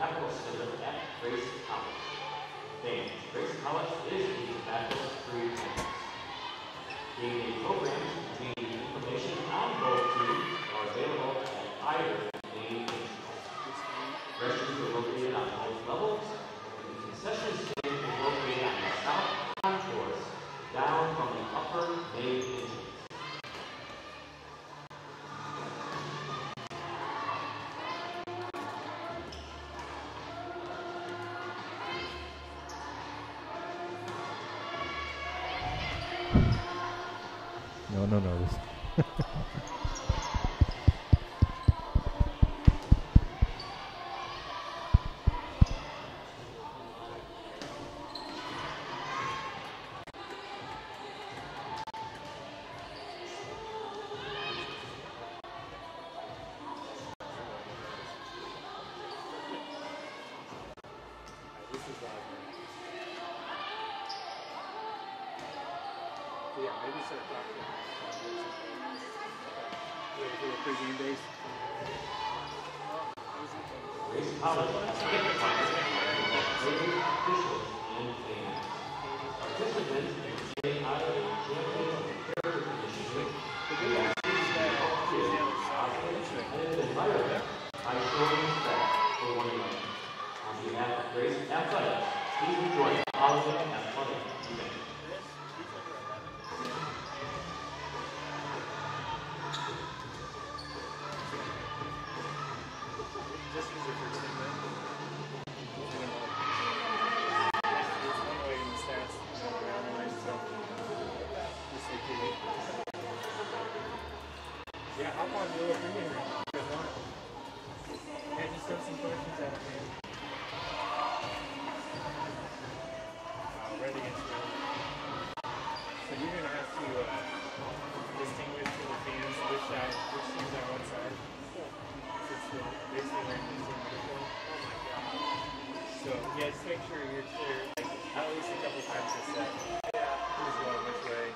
Capital Center at Grace College. Fans, Grace College is a tobacco-free campus. Game programs containing information on both teams are available at either main entrance. Restrooms are located on both levels. The concession stand is located on the south concourse, down from the upper main entrance. No notice. Yeah, maybe start talking. Pregame base. Grace College officials and fans. Participants in the IWU Champions Character Initiative environment by showing respect for one another. On behalf of Grace Athletics, please enjoy the following athletic event. Yeah, hop on the little premium ring. And just throw some questions at me. Right against you. So you're going to have to distinguish to the fans which teams are what side. So it's basically like the same uniform. So yeah, just make sure you're clear, like at least a couple times a set. Who's going which way.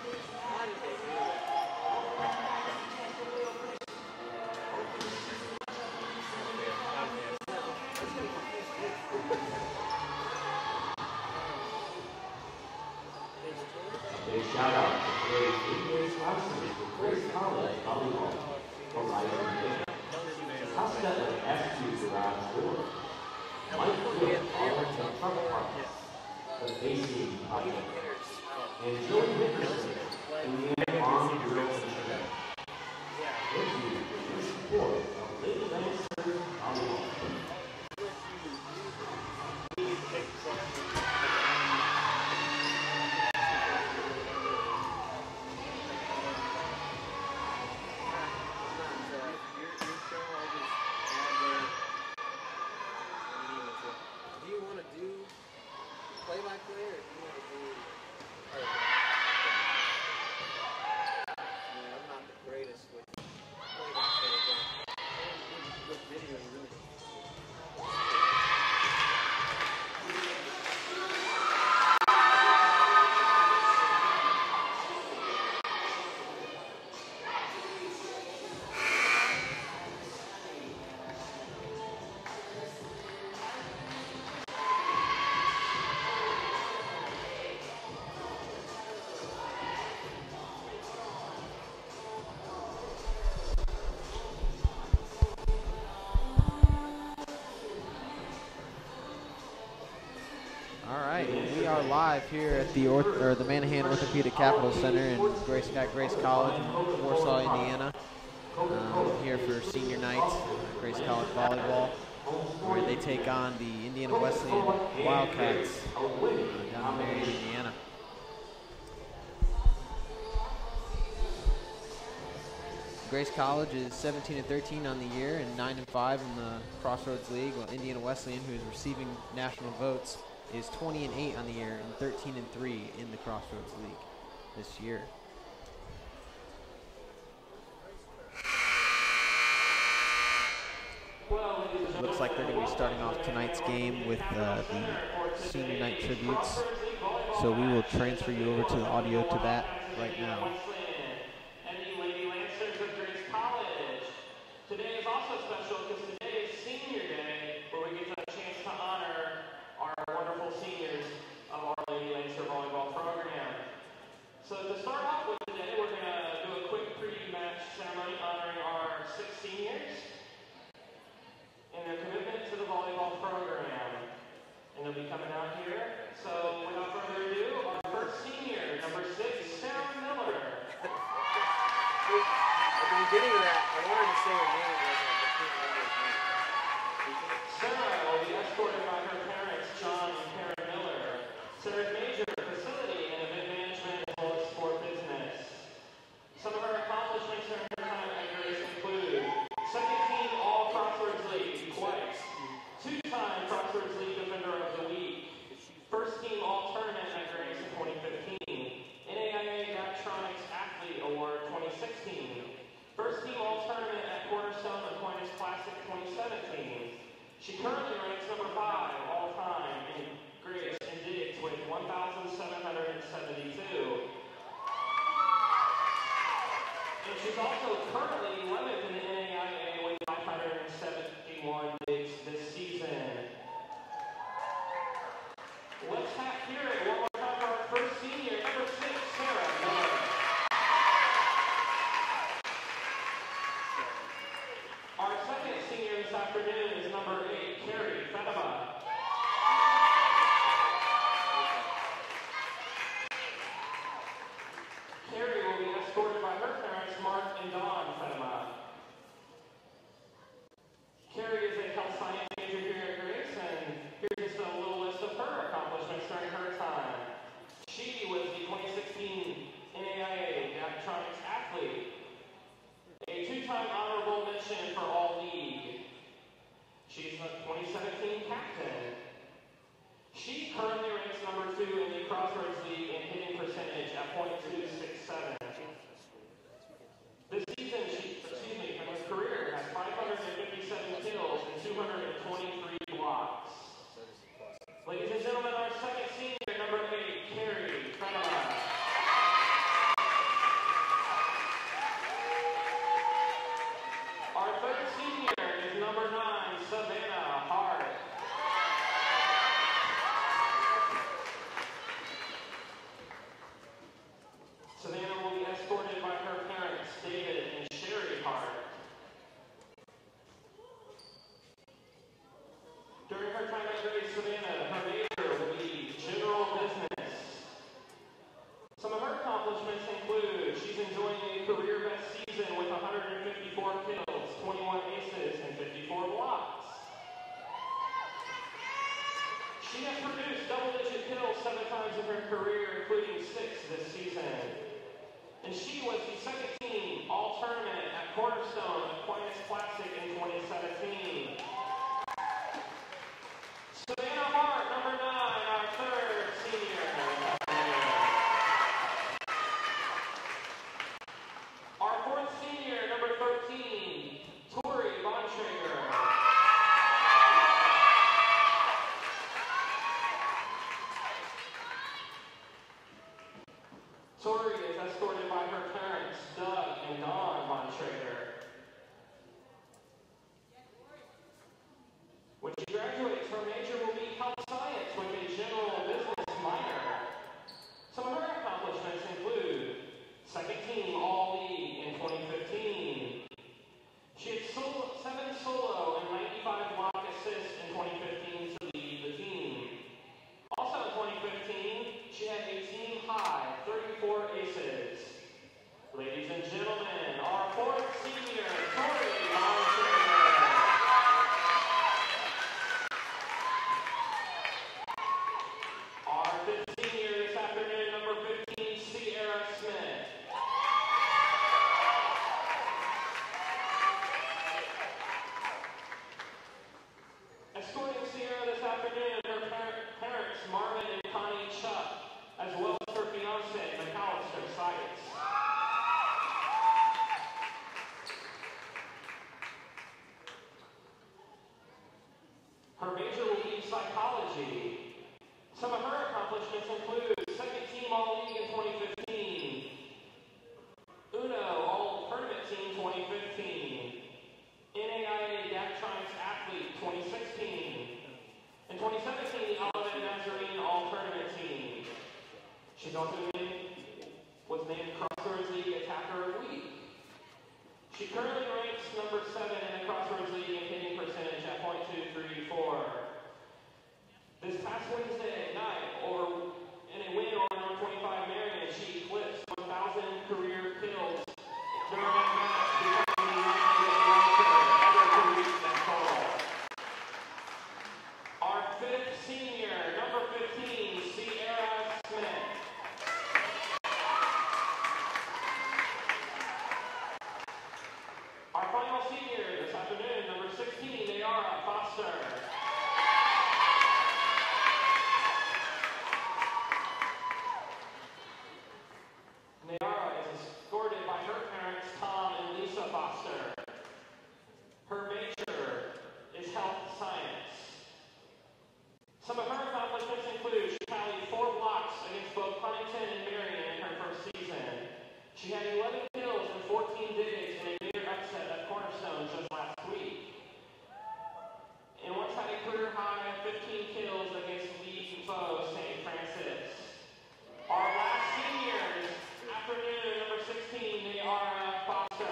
A shout out to today's English officers for Grace College volleyball for Rising. Costa and F2 Garage Door. Mike Wood, Arlington Truck Park. The Facing Project. And Joey Nickerson, Indiana Armed Girls Initiative. Thank you for your support of Lady Lancers volleyball. Live here at the Manahan Orthopedic Capital Center in Grace College in Warsaw, Indiana. Here for senior night, Grace College volleyball, where they take on the Indiana Wesleyan Wildcats down in Marion, Indiana. Grace College is 17-13 on the year and 9-5 in the Crossroads League, while Indiana Wesleyan, who is receiving national votes, is 20-8 on the year and 13-3 in the Crossroads League this year. Looks like they're going to be starting off tonight's game with the senior night tributes. So we will transfer you over to the audio to that right now. And the Lady Lancers of Grace College. Today is also special because today is senior day, where we get a chance to escorted by her parents, John and Karen Miller. Sarah's major, facility and event management as well as sport business. Some of her accomplishments during her time at Grace include second team All Crossroads League twice, two-time Crossroads League Defender of the Week, first team All Tournament at Grace in 2015, NAIA Daktronics Athlete Award 2016, first team All Tournament at Cornerstone Aquinas Classic 2017. She currently ranks number 5 all time in Grace and Diggs with 1,772. And she's also currently 11th in the NAIA with 571 digs this season. Let's hear it one more time for our first senior, number 6, Sarah Miller. Our second senior this afternoon is number 8, Carrie Fatima. Carrie will be escorted by her parents, Mark and Dawn Fatima. Carrie is a health science major here at Grace, and here's just a little list of her accomplishments during her time. She was the 2016 NAIA Daktronics Athlete, a two-time honorable mention for All League. She's the 2017 captain. She currently ranks number 2 in the Crossroads League in hitting percentage at .267. This season, from her career, has 557 kills and 223 blocks. Ladies and gentlemen, our second senior, number 8, Carrie Fatima. Our third senior is number 9, Savannah Hart. Savannah will be escorted by her parents, David and Sherry Hart. During her time at Grace, Savannah, her major will be general business. Some of her accomplishments include she's enjoying a career best season with 154 kills, 21 aces, and 54 blocks. She has produced double-digit kills 7 times in her career, including 6 this season. And she was the second team All-Tournament at Cornerstone Aquinas Classic in 2017. Savannah Hart, number 9, our third senior. Our fourth senior, number 13, Tori Bontrager. Tori is escorted by her parents, Doug and Dawn Bontrager. When she graduates, her major will be health science with a general business minor. Some of her accomplishments include second team All-League in 2015. She had 7 solo and 95 block assists in 2015 to lead the team. Also in 2015, she had a team high 34 aces. Ladies and gentlemen, our fourth senior, Tori Bontrager. Our fifth senior this afternoon, number 15, Sierra Smith. Escorting Sierra this afternoon, her parents, Marvin and Connie Chuck, as well as her fiance, McAllister Sites. Her major will be psychology. Some of her accomplishments include second team All-League in 2015, Uno All-Tournament Team 2015, NAIA Daktronics Athlete 2016, in 2017, the Olivet Nazarene All-Tournament Team. She's also was named Crossroads League Attacker of the Week. She currently ranks number 7 in the Crossroads League in hitting percentage at .234. This past Wednesday night, in a fifth senior, number 15, Sierra Smith. Our final senior this afternoon, number 16, Nayara Foster. Nayara is escorted by her parents, Tom and Lisa Foster. Her major is health science. Some of her accomplishments include she tallied 4 blocks against both Huntington and Marion in her first season. She had 11 kills and 14 digs in a near upset at Cornerstone just last week. And once had a career high of 15 kills against league foe St. Francis. Our last senior this afternoon, number 16, Nayara Foster.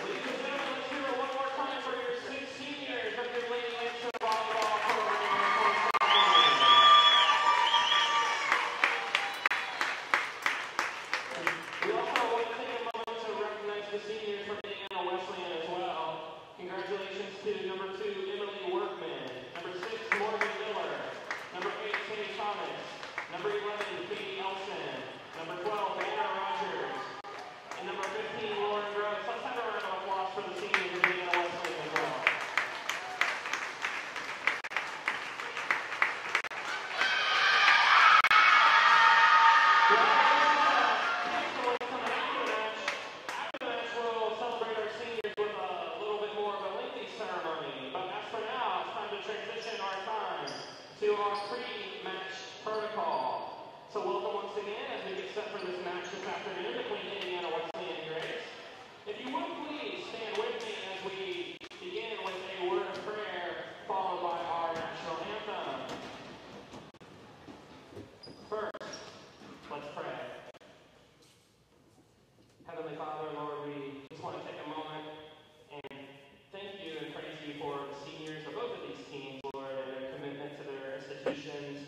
Ladies and gentlemen, let's hear it one more time for your 6 seniors of your Lady Intro Volleyball program. We also want to take a moment to recognize the seniors from Indiana Wesleyan as well. Congratulations to number 2, Emily Workman, number 6, Morgan Miller, number 8, Katie Thomas, number 11, Katie Elson, number 12, Anna Rogers, and number 15, Lauren Gross. Let's have a round of applause for the seniors of Indiana Wesleyan as well. We'll celebrate our seniors with a little bit more of a lengthy ceremony. But as for now, it's time to transition our time to our pre-match protocol. So welcome once again as we get set for this match this afternoon between Indiana Wesleyan and Grace. If you would please stand with me as we begin with a word of prayer followed by our national anthem. First, let's pray. Heavenly Father, Lord, we just want to take a moment and thank you and praise you for the seniors of both of these teams, Lord, and their commitment to their institutions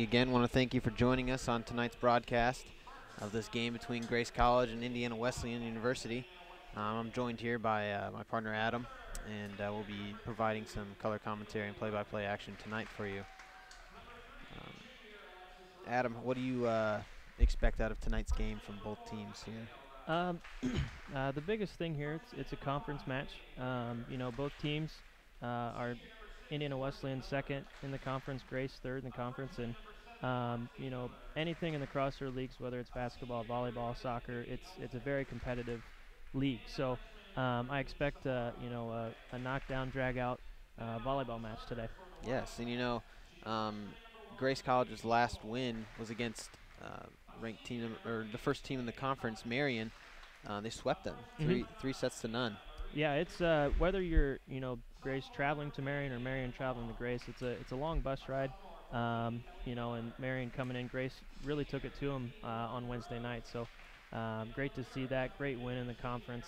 again want to thank you for joining us on tonight's broadcast of this game between Grace College and Indiana Wesleyan University. I'm joined here by my partner Adam, and we'll be providing some color commentary and play-by-play action tonight for you. Adam, what do you expect out of tonight's game from both teams here? The biggest thing here, it's a conference match. Both teams are Indiana Wesleyan second in the conference, Grace third in the conference, and anything in the Crossroad leagues, whether it's basketball, volleyball, soccer, it's a very competitive league. So I expect a knockdown, drag-out volleyball match today. Yes, and Grace College's last win was against ranked team, or the first team in the conference, Marion. They swept them, three sets to none. Yeah, it's whether you're Grace traveling to Marion or Marion traveling to Grace, it's a long bus ride. And Marion coming in, Grace really took it to them on Wednesday night. So great to see that. Great win in the conference,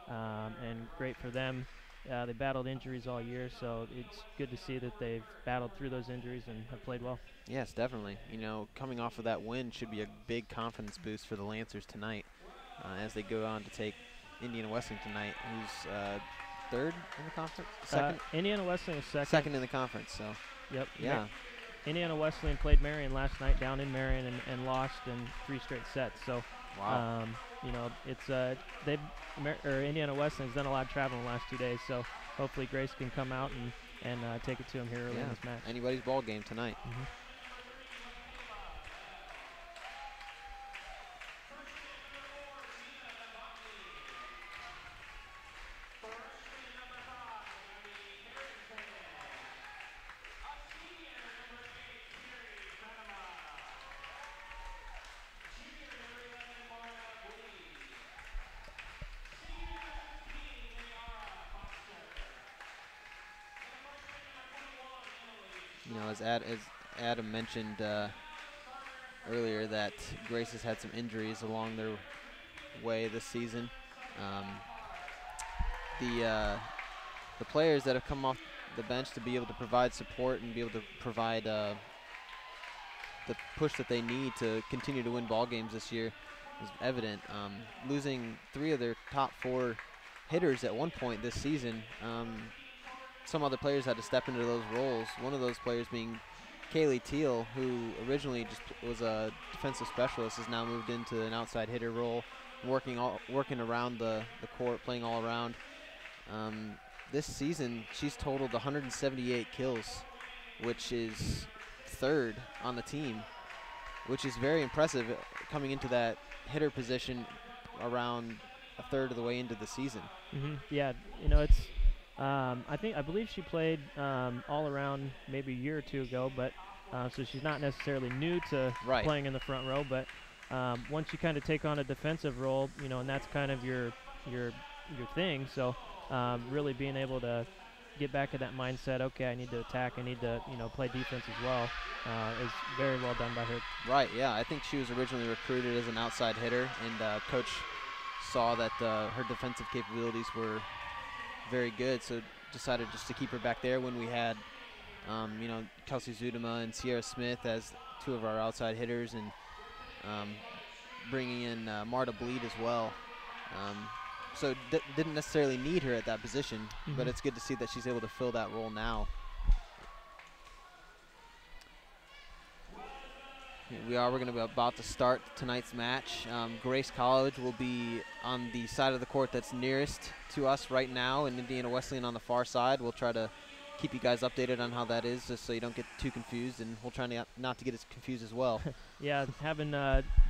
and great for them. They battled injuries all year, so it's good to see that they've battled through those injuries and have played well. Yes, definitely. Coming off of that win should be a big confidence boost for the Lancers tonight as they go on to take Indiana Wesleyan tonight, who's third in the conference? Second? Indiana Wesleyan is second. Second in the conference, so. Yep. Yeah. Indiana Wesleyan played Marion last night down in Marion and lost in 3 straight sets. So, wow. Indiana Wesleyan's done a lot of traveling the last 2 days. So hopefully Grace can come out and take it to them here early in this match. Anybody's ball game tonight. As Adam mentioned earlier, that Grace has had some injuries along their way this season. The players that have come off the bench to be able to provide support and be able to provide the push that they need to continue to win ball games this year is evident. Losing 3 of their top 4 hitters at one point this season, some other players had to step into those roles. One of those players being Kaylee Teal, who originally just was a defensive specialist, has now moved into an outside hitter role, working around the court, playing all around. This season, she's totaled 178 kills, which is 3rd on the team, which is very impressive coming into that hitter position around a third of the way into the season. Yeah, it's. I believe she played all around maybe a year or 2 ago, but so she's not necessarily new to playing in the front row. But once you kind of take on a defensive role, and that's kind of your thing. So really being able to get back to that mindset. Okay, I need to attack. I need to play defense as well. Is very well done by her. Right. Yeah, I think she was originally recruited as an outside hitter, and coach saw that her defensive capabilities were very good, so decided just to keep her back there when we had Kelsey Zudema and Sierra Smith as 2 of our outside hitters, and bringing in Marta Bleed as well. So didn't necessarily need her at that position, but it's good to see that she's able to fill that role now. We're going to be about to start tonight's match. Grace College will be on the side of the court that's nearest to us right now, and Indiana Wesleyan on the far side. We'll try to keep you guys updated on how that is, just so you don't get too confused, and we'll try not to get as confused as well. Yeah, having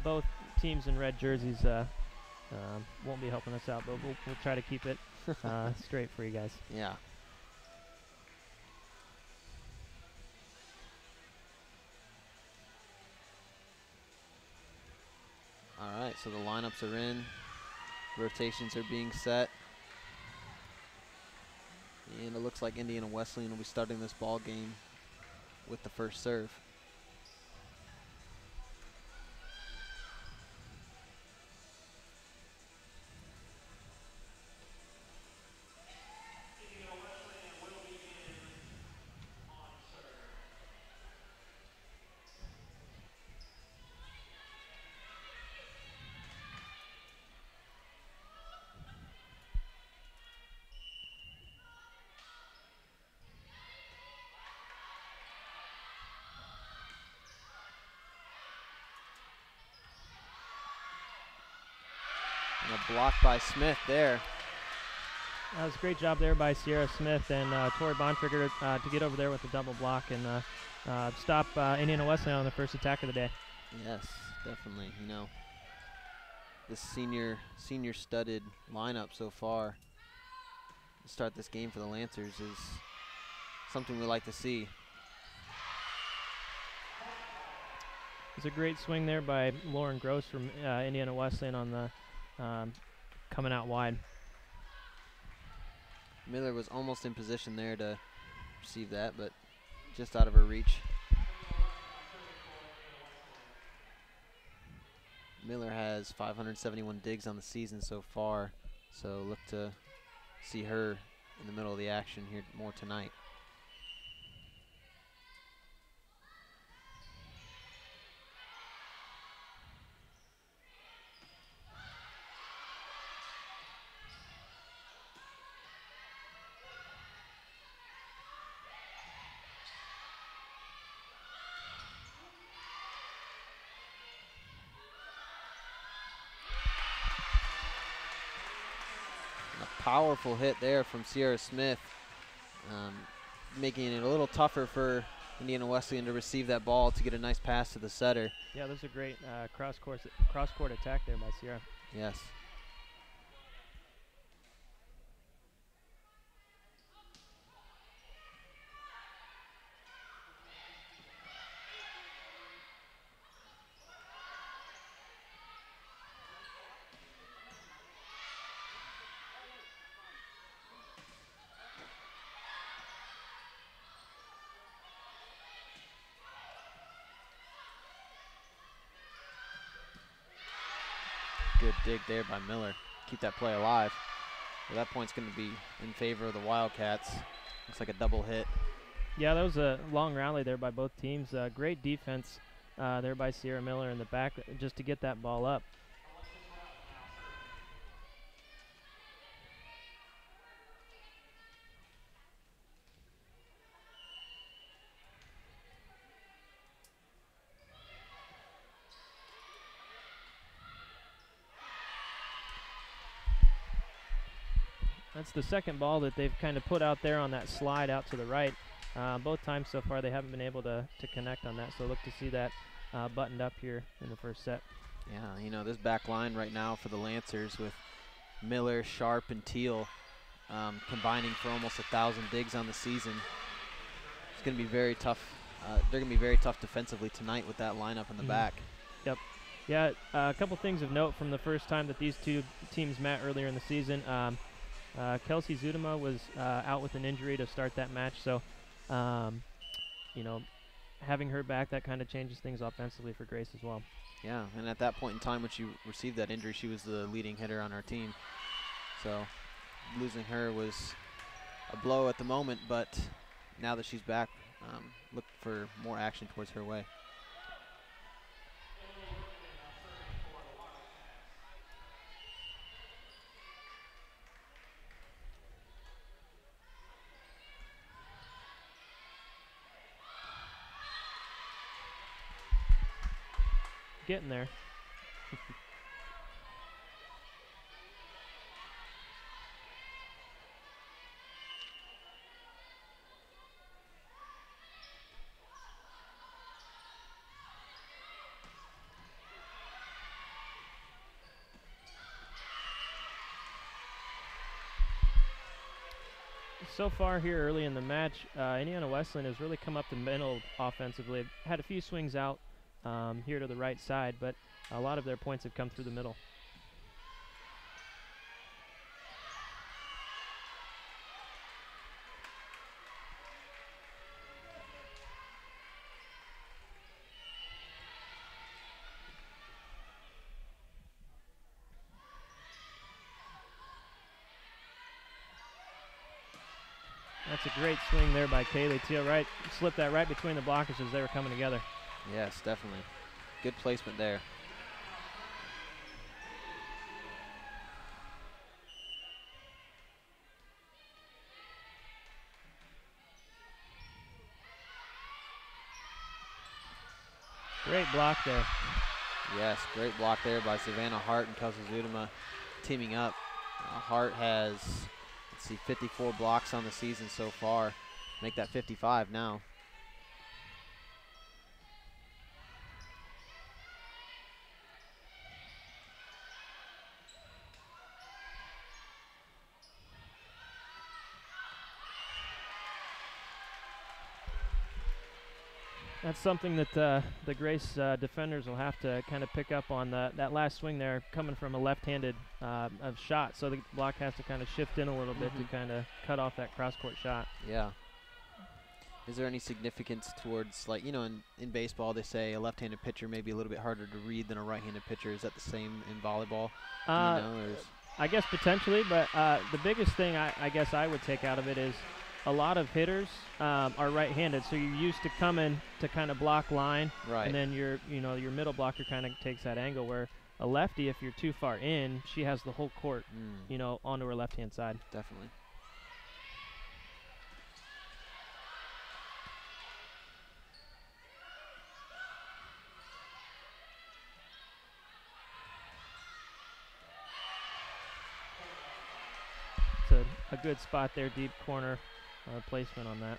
both teams in red jerseys won't be helping us out, but we'll try to keep it straight for you guys. Yeah. All right, so the lineups are in. Rotations are being set. And it looks like Indiana Wesleyan will be starting this ball game with the first serve. And a block by Smith there. That was a great job there by Sierra Smith and Tori Bontrigger to get over there with a double block and stop Indiana Wesleyan on the first attack of the day. Yes, definitely. You know, this senior studded lineup so far to start this game for the Lancers is something we like to see. It's a great swing there by Lauren Gross from Indiana Wesleyan on the coming out wide. Miller was almost in position there to receive that, but just out of her reach. Miller has 571 digs on the season so far, so look to see her in the middle of the action here more tonight. Powerful hit there from Sierra Smith, making it a little tougher for Indiana Wesleyan to receive that ball to get a nice pass to the setter. Yeah, that was a great cross-court attack there by Sierra. Yes. Good dig there by Miller. Keep that play alive. So that point's going to be in favor of the Wildcats. Looks like a double hit. Yeah, that was a long rally there by both teams. Great defense there by Sierra Miller in the back just to get that ball up. That's the second ball that they've kind of put out there on that slide out to the right. Both times so far they haven't been able to connect on that, so look to see that buttoned up here in the first set. Yeah, you know, this back line right now for the Lancers with Miller, Sharp, and Teal combining for almost 1,000 digs on the season. It's going to be very tough. They're going to be very tough defensively tonight with that lineup in the back. Yep. Yeah, a couple things of note from the first time that these two teams met earlier in the season. Kelsey Zudema was out with an injury to start that match, so you know, having her back, that kind of changes things offensively for Grace as well. Yeah, and at that point in time when she received that injury, she was the leading hitter on our team. So losing her was a blow at the moment, but now that she's back, look for more action towards her way. Getting there. So far here early in the match, Indiana Wesleyan has really come up the middle offensively. Had a few swings out here to the right side, but a lot of their points have come through the middle. That's a great swing there by Kaylee Teal. Right, slipped that right between the blockers as they were coming together. Yes, definitely. Good placement there. Great block there. Yes, great block there by Savannah Hart and Kelsey Zudema. teaming up. Hart has, let's see, 54 blocks on the season so far. Make that 55 now. That's something that the Grace defenders will have to kind of pick up on. That last swing there coming from a left-handed shot, so the block has to kind of shift in a little bit to kind of cut off that cross-court shot. Yeah. Is there any significance towards, like, you know, in baseball they say a left-handed pitcher may be a little bit harder to read than a right-handed pitcher. Is that the same in volleyball? Do you know, I guess potentially, but the biggest thing I guess I would take out of it is a lot of hitters are right-handed, so you're used to coming to kind of block line, right, and then your middle blocker kind of takes that angle, where a lefty, if you're too far in, she has the whole court, onto her left-hand side. Definitely. It's a good spot there, deep corner placement on that.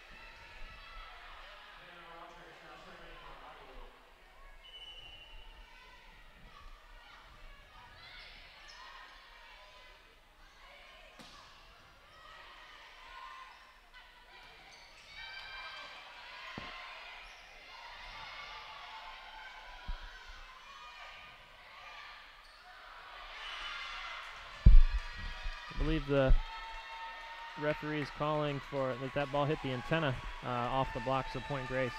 I believe the referee is calling for that ball hit the antenna off the block, so point Grace.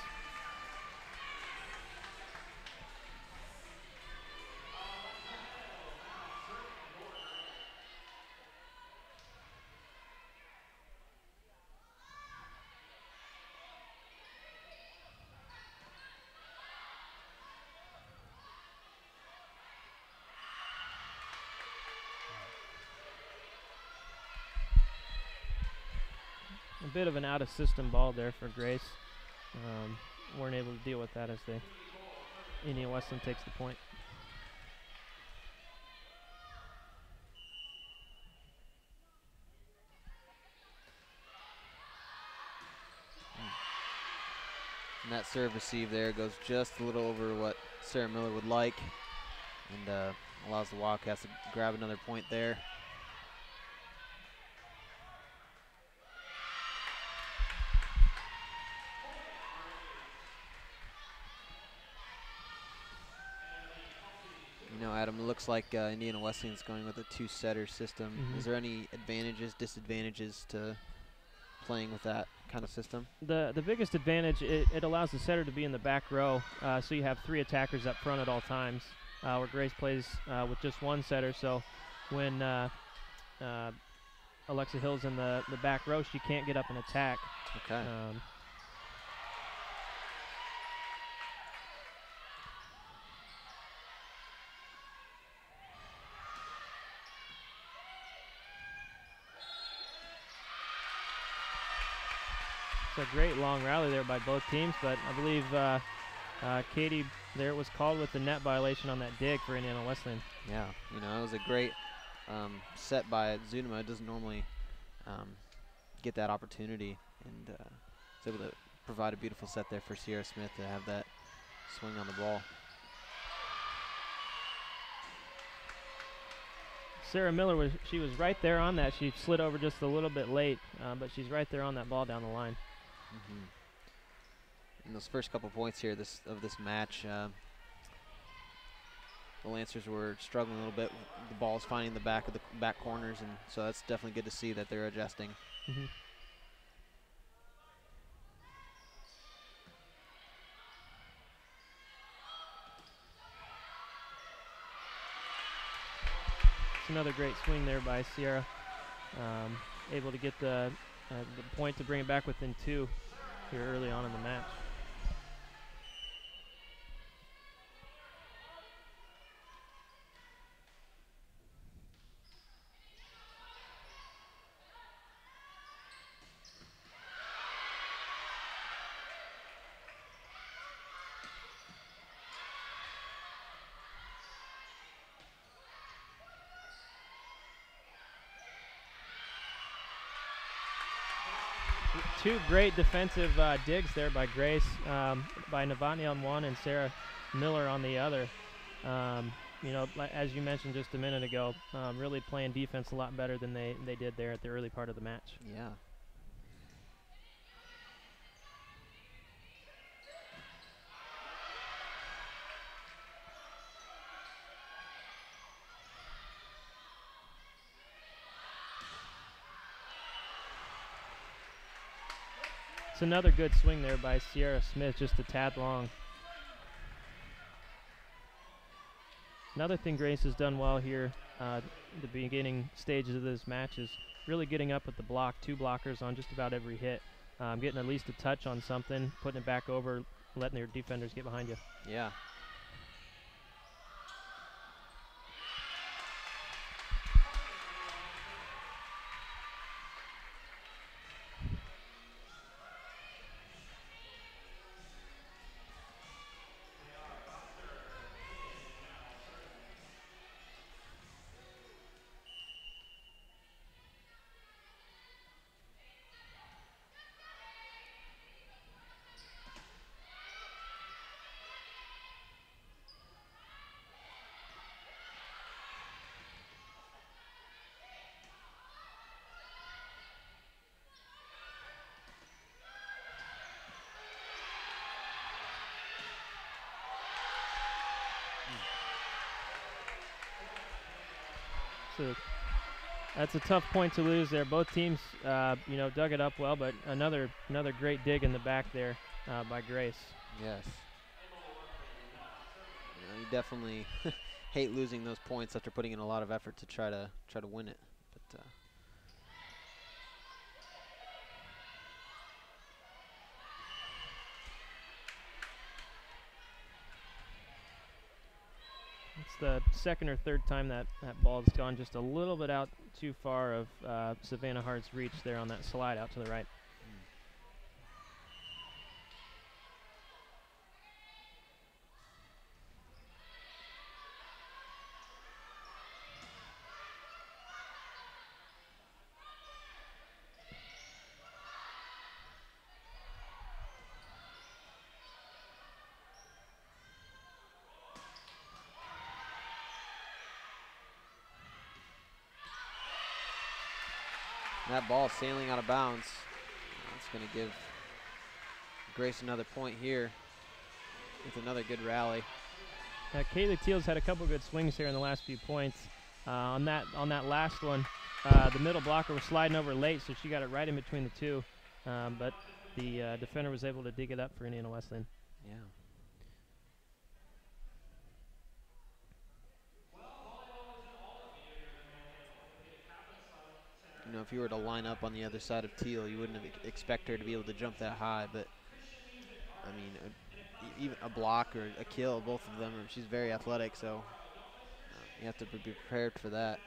A bit of an out-of-system ball there for Grace. Weren't able to deal with that as Indiana Wesleyan takes the point. And that serve receive there goes just a little over what Sarah Miller would like, and allows the Wildcats to grab another point there. You know, Adam, it looks like Indiana Wesleyan's going with a two-setter system. Is there any advantages, disadvantages to playing with that kind of system? The biggest advantage, it allows the setter to be in the back row, so you have 3 attackers up front at all times, where Grace plays with just 1 setter. So when Alexa Hill's in the back row, she can't get up and attack. Okay. It's a great long rally there by both teams, but I believe Katie there was called with the net violation on that dig for Indiana Wesleyan. Yeah, you know, it was a great set by Zunema. It doesn't normally get that opportunity, and was able to provide a beautiful set there for Sierra Smith to have that swing on the ball. Sarah Miller she was right there on that. She slid over just a little bit late, but she's right there on that ball down the line. In those first couple points here of this match, the Lancers were struggling a little bit. The ball's finding the back of the back corners, and so that's definitely good to see that they're adjusting. It's another great swing there by Sierra, able to get the point to bring it back within 2 here early on in the match. two great defensive digs there by Grace, by Navani on one and Sarah Miller on the other. You know, as you mentioned just a minute ago, really playing defense a lot better than they did there at the early part of the match. Yeah. It's another good swing there by Sierra Smith, just a tad long. Another thing Grace has done well here, the beginning stages of this match, is really getting up at the block, 2 blockers on just about every hit, getting at least a touch on something, putting it back over, letting their defenders get behind you. Yeah. So that's a tough point to lose there. Both teams, you know, dug it up well, but another great dig in the back there by Grace. Yes. You know, you definitely hate losing those points after putting in a lot of effort to try to win it. But it's the second or third time that ball's gone just a little bit out too far of Savannah Hart's reach there on that slide out to the right. that ball sailing out of bounds. That's going to give Grace another point here. It's another good rally. Kaylee Teals had a couple good swings here in the last few points. On that last one, the middle blocker was sliding over late, so she got it right in between the two. But the defender was able to dig it up for Indiana Wesleyan. Yeah. You know, if you were to line up on the other side of Teal, you wouldn't expect her to be able to jump that high. But, I mean, even a block or a kill, both of them, she's very athletic, so you have to be prepared for that.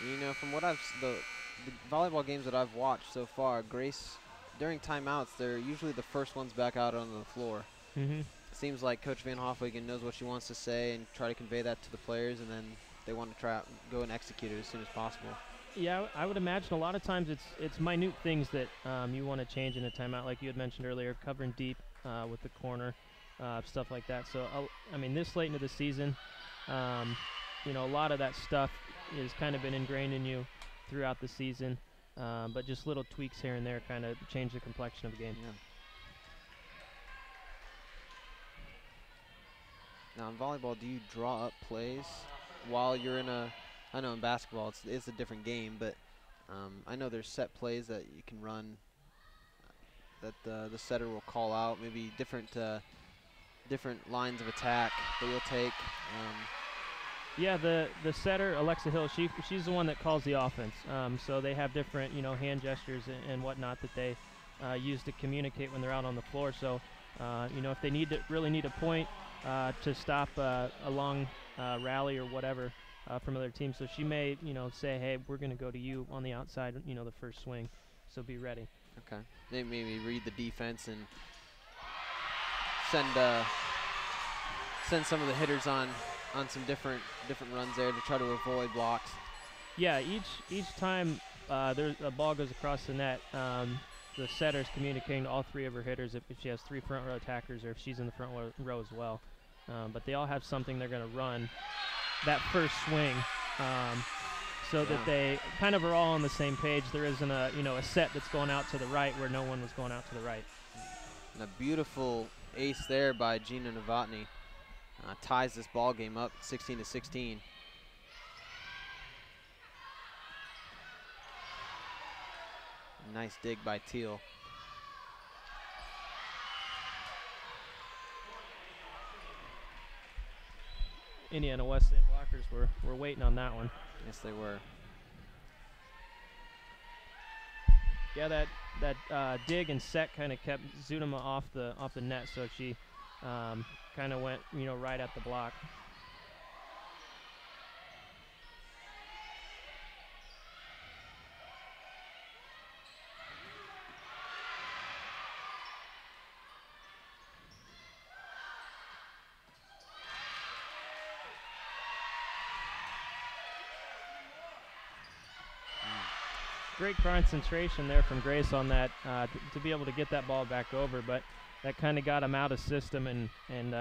You know, from what the volleyball games that I've watched so far, Grace, during timeouts, they're usually the first ones back out on the floor. Mm-hmm. Seems like Coach Van Hofwegen knows what she wants to say and try to convey that to the players, and then they want to go and execute it as soon as possible. Yeah, I would imagine a lot of times it's minute things that you want to change in a timeout, like you had mentioned earlier, covering deep with the corner, stuff like that. So, I mean, this late into the season, you know, a lot of that stuff has kind of been ingrained in you throughout the season, but just little tweaks here and there kind of change the complexion of the game. Yeah. Now, in volleyball, do you draw up plays while you're in I know in basketball it's a different game, but I know there's set plays that you can run that the setter will call out, maybe different lines of attack that you'll take. Yeah, the setter, Alexa Hill, she's the one that calls the offense. So they have different, hand gestures and whatnot that they use to communicate when they're out on the floor. So, if they really need a point to stop a long rally or whatever from other teams, so she may, say, hey, we're going to go to you on the outside, the first swing, so be ready. Okay. They maybe read the defense and send some of the hitters on some different runs there to try to avoid blocks. Yeah, each time there's a ball goes across the net, the setter's communicating to all three of her hitters if she has 3 front row attackers or if she's in the front row as well. But they all have something they're going to run that first swing, so that they kind of are all on the same page. There isn't a set that's going out to the right where no one was going out to the right. And a beautiful ace there by Gina Novotny. Ties this ball game up 16-16. Nice dig by Teal. Indiana Wesleyan blockers were waiting on that one. Yes, they were. Yeah, that dig and set kind of kept Zudema off the net, so she kind of went right at the block. Great concentration there from Grace on that to be able to get that ball back over, but that kind of got him out of system and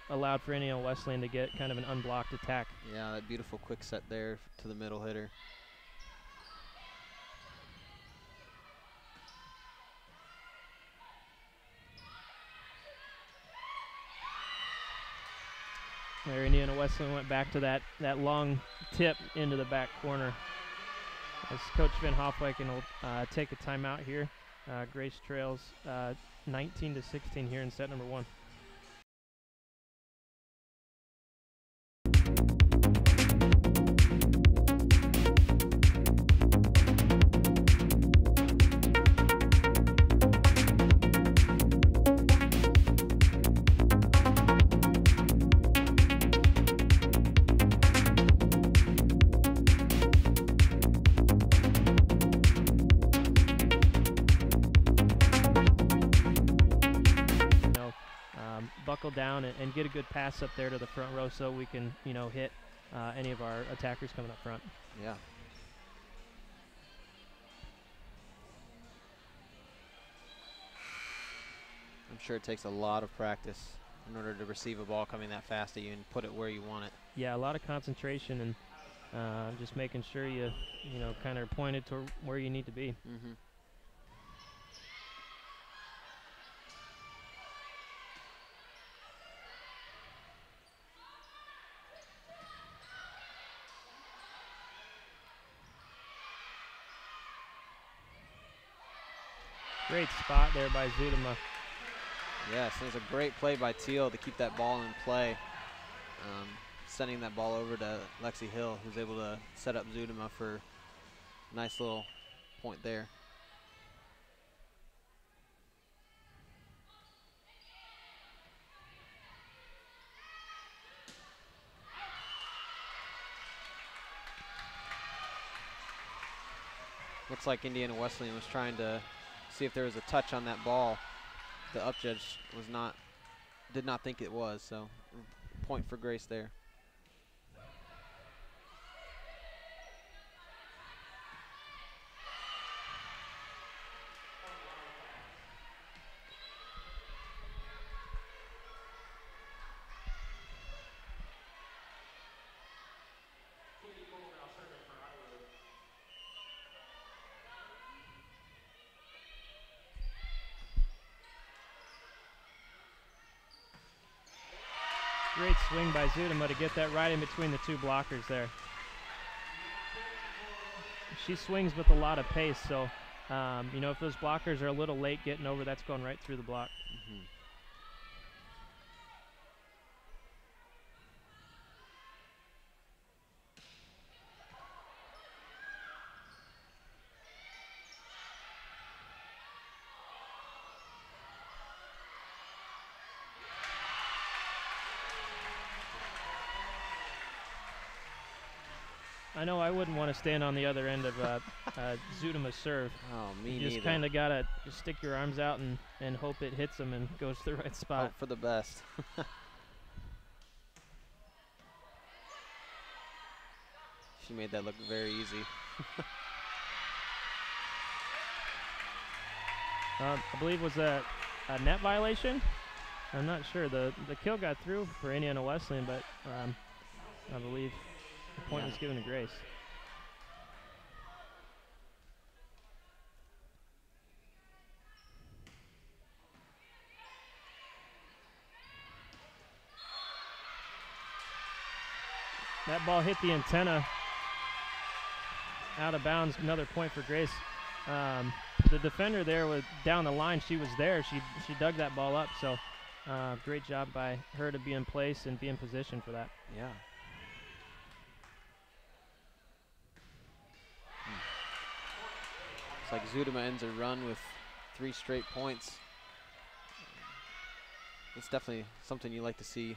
allowed for Indiana Wesleyan to get kind of an unblocked attack. Yeah, that beautiful quick set there to the middle hitter. There, Indiana Wesleyan went back to that long tip into the back corner. As Coach Van Hofwyken will take a timeout here. Grace trails 19-16 here in set number 1. Buckle down and get a good pass up there to the front row so we can, hit any of our attackers coming up front. Yeah. I'm sure it takes a lot of practice in order to receive a ball coming that fast at you and put it where you want it. Yeah, a lot of concentration and just making sure you kind of pointed to where you need to be. Mm-hmm. Great spot there by Zudema. Yes, it was a great play by Teal to keep that ball in play. Sending that ball over to Lexi Hill, who's able to set up Zudema for a nice little point there. Looks like Indiana Wesleyan was trying to see if there was a touch on that ball. The up judge did not think it was, so point for Grace there. Great swing by Zudema to get that right in between the two blockers there. she swings with a lot of pace. So, you know, if those blockers are a little late getting over, that's going right through the block. Mm-hmm. I know I wouldn't want to stand on the other end of Zudima's serve. Oh, me You just kind of got to just stick your arms out and hope it hits him and goes to the right spot. Hope for the best. She made that look very easy. I believe was a net violation. I'm not sure. The kill got through for Indiana Wesleyan, but I believe the point was given to Grace. That ball hit the antenna out of bounds. Another point for Grace. The defender there was down the line. She was there. She dug that ball up. So great job by her to be in place and be in position for that. Yeah. Looks like Zudema ends a run with 3 straight points. It's definitely something you like to see.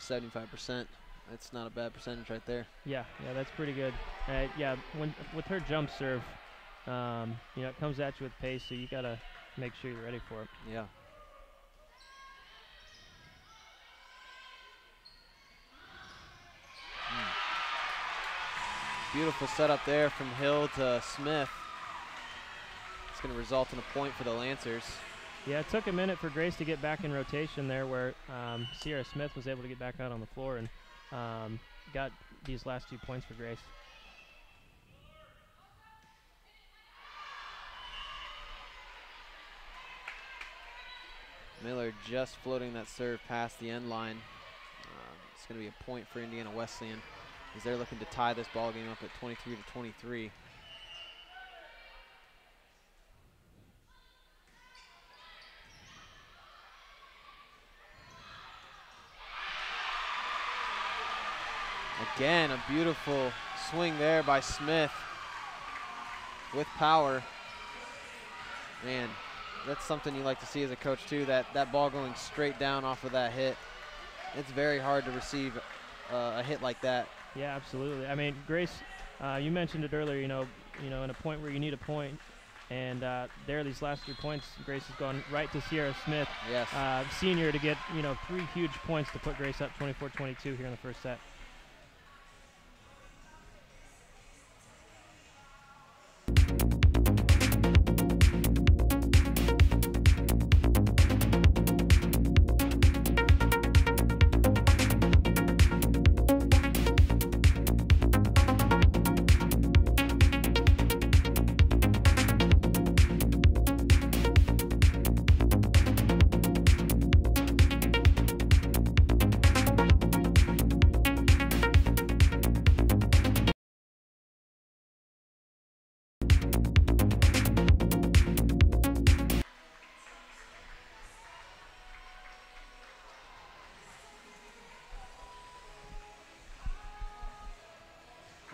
75%. That's not a bad percentage right there. Yeah, that's pretty good. Yeah, with her jump serve, you know, it comes at you with pace, so you gotta make sure you're ready for it. Yeah. Beautiful setup there from Hill to Smith. It's going to result in a point for the Lancers. Yeah, it took a minute for Grace to get back in rotation there, where Sierra Smith was able to get back out on the floor and got these last 2 points for Grace. Miller just floating that serve past the end line. It's going to be a point for Indiana Wesleyan as they're looking to tie this ball game up at 23-23. Again, a beautiful swing there by Smith with power. Man, that's something you like to see as a coach too, that ball going straight down off of that hit. It's very hard to receive a hit like that. Yeah, absolutely. I mean, Grace, you mentioned it earlier, you know, in a point where you need a point, and there, these last 3 points, Grace has gone right to Sierra Smith, yes, senior, to get, you know, 3 huge points to put Grace up 24-22 here in the first set.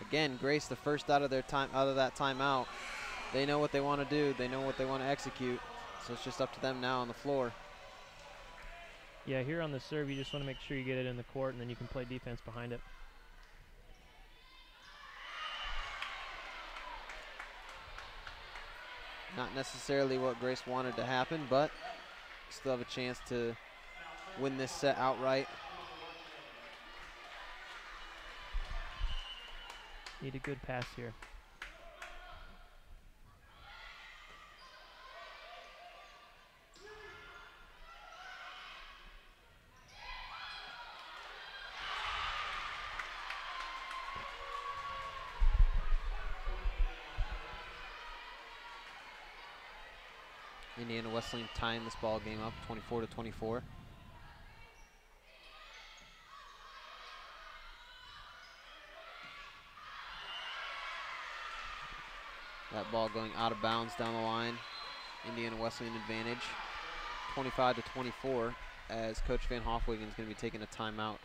Again, Grace the first out of that timeout. They know what they want to do. They know what they want to execute. So it's just up to them now on the floor. Yeah, here on the serve, you just want to make sure you get it in the court, and then you can play defense behind it. Not necessarily what Grace wanted to happen, but still have a chance to win this set outright. Need a good pass here. Indiana Wesleyan tying this ball game up 24-24. That ball going out of bounds down the line. Indiana Wesleyan advantage, 25-24, as Coach Van Hofwegen is going to be taking a timeout.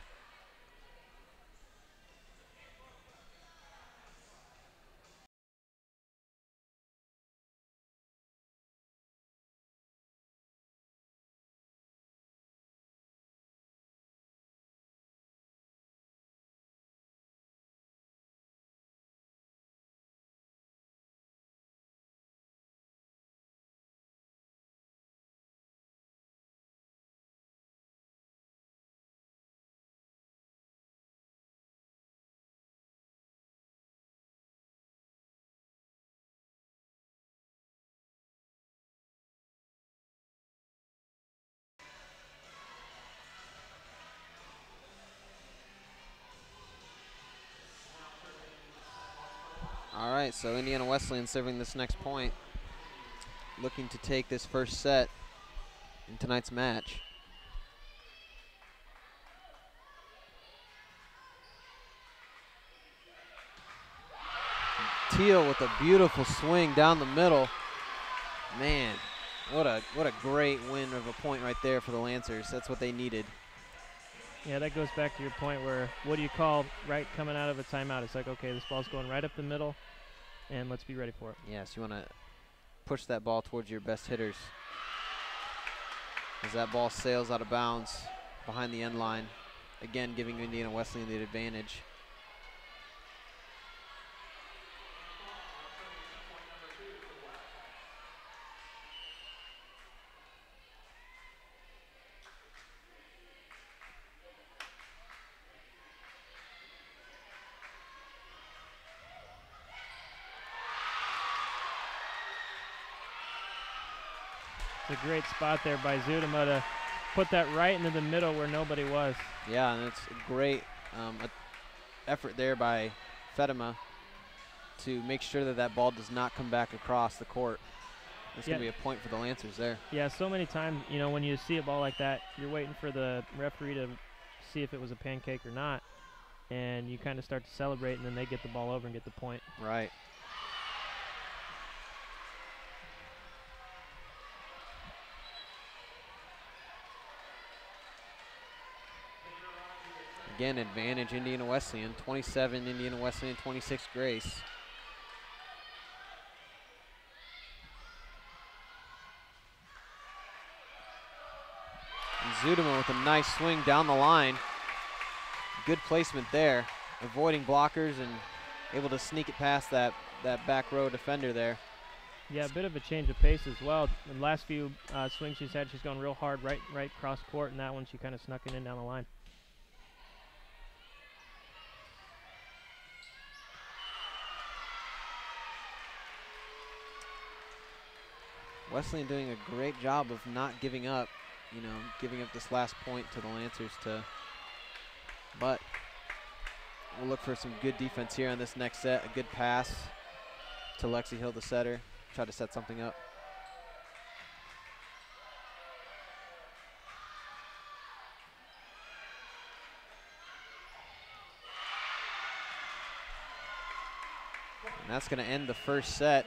All right, so Indiana Wesleyan serving this next point, looking to take this first set in tonight's match. Teal with a beautiful swing down the middle. Man, what a great win of a point right there for the Lancers. That's what they needed. Yeah, that goes back to your point where, what do you call right coming out of a timeout? It's like, okay, this ball's going right up the middle, and let's be ready for it. Yes, you want to push that ball towards your best hitters. As that ball sails out of bounds behind the end line, again giving Indiana Wesleyan the advantage. It's a great spot there by Zudema to put that right into the middle where nobody was. Yeah, and it's a great effort there by Fedema to make sure that that ball does not come back across the court. It's going to be a point for the Lancers there. Yeah, so many times, you know, when you see a ball like that, you're waiting for the referee to see if it was a pancake or not, and you kind of start to celebrate, and then they get the ball over and get the point. Right. Again, advantage Indiana Wesleyan, 27 Indiana Wesleyan, 26 Grace. And Zudema with a nice swing down the line. Good placement there, avoiding blockers and able to sneak it past that back row defender there. Yeah, a bit of a change of pace as well. The last few swings she's had, she's gone real hard right cross court, and that one she kind of snuck it in down the line. Wesleyan doing a great job of not giving up, you know, giving up this last point to the Lancers but we'll look for some good defense here on this next set. A good pass to Lexi Hill, the setter, try to set something up. And that's going to end the first set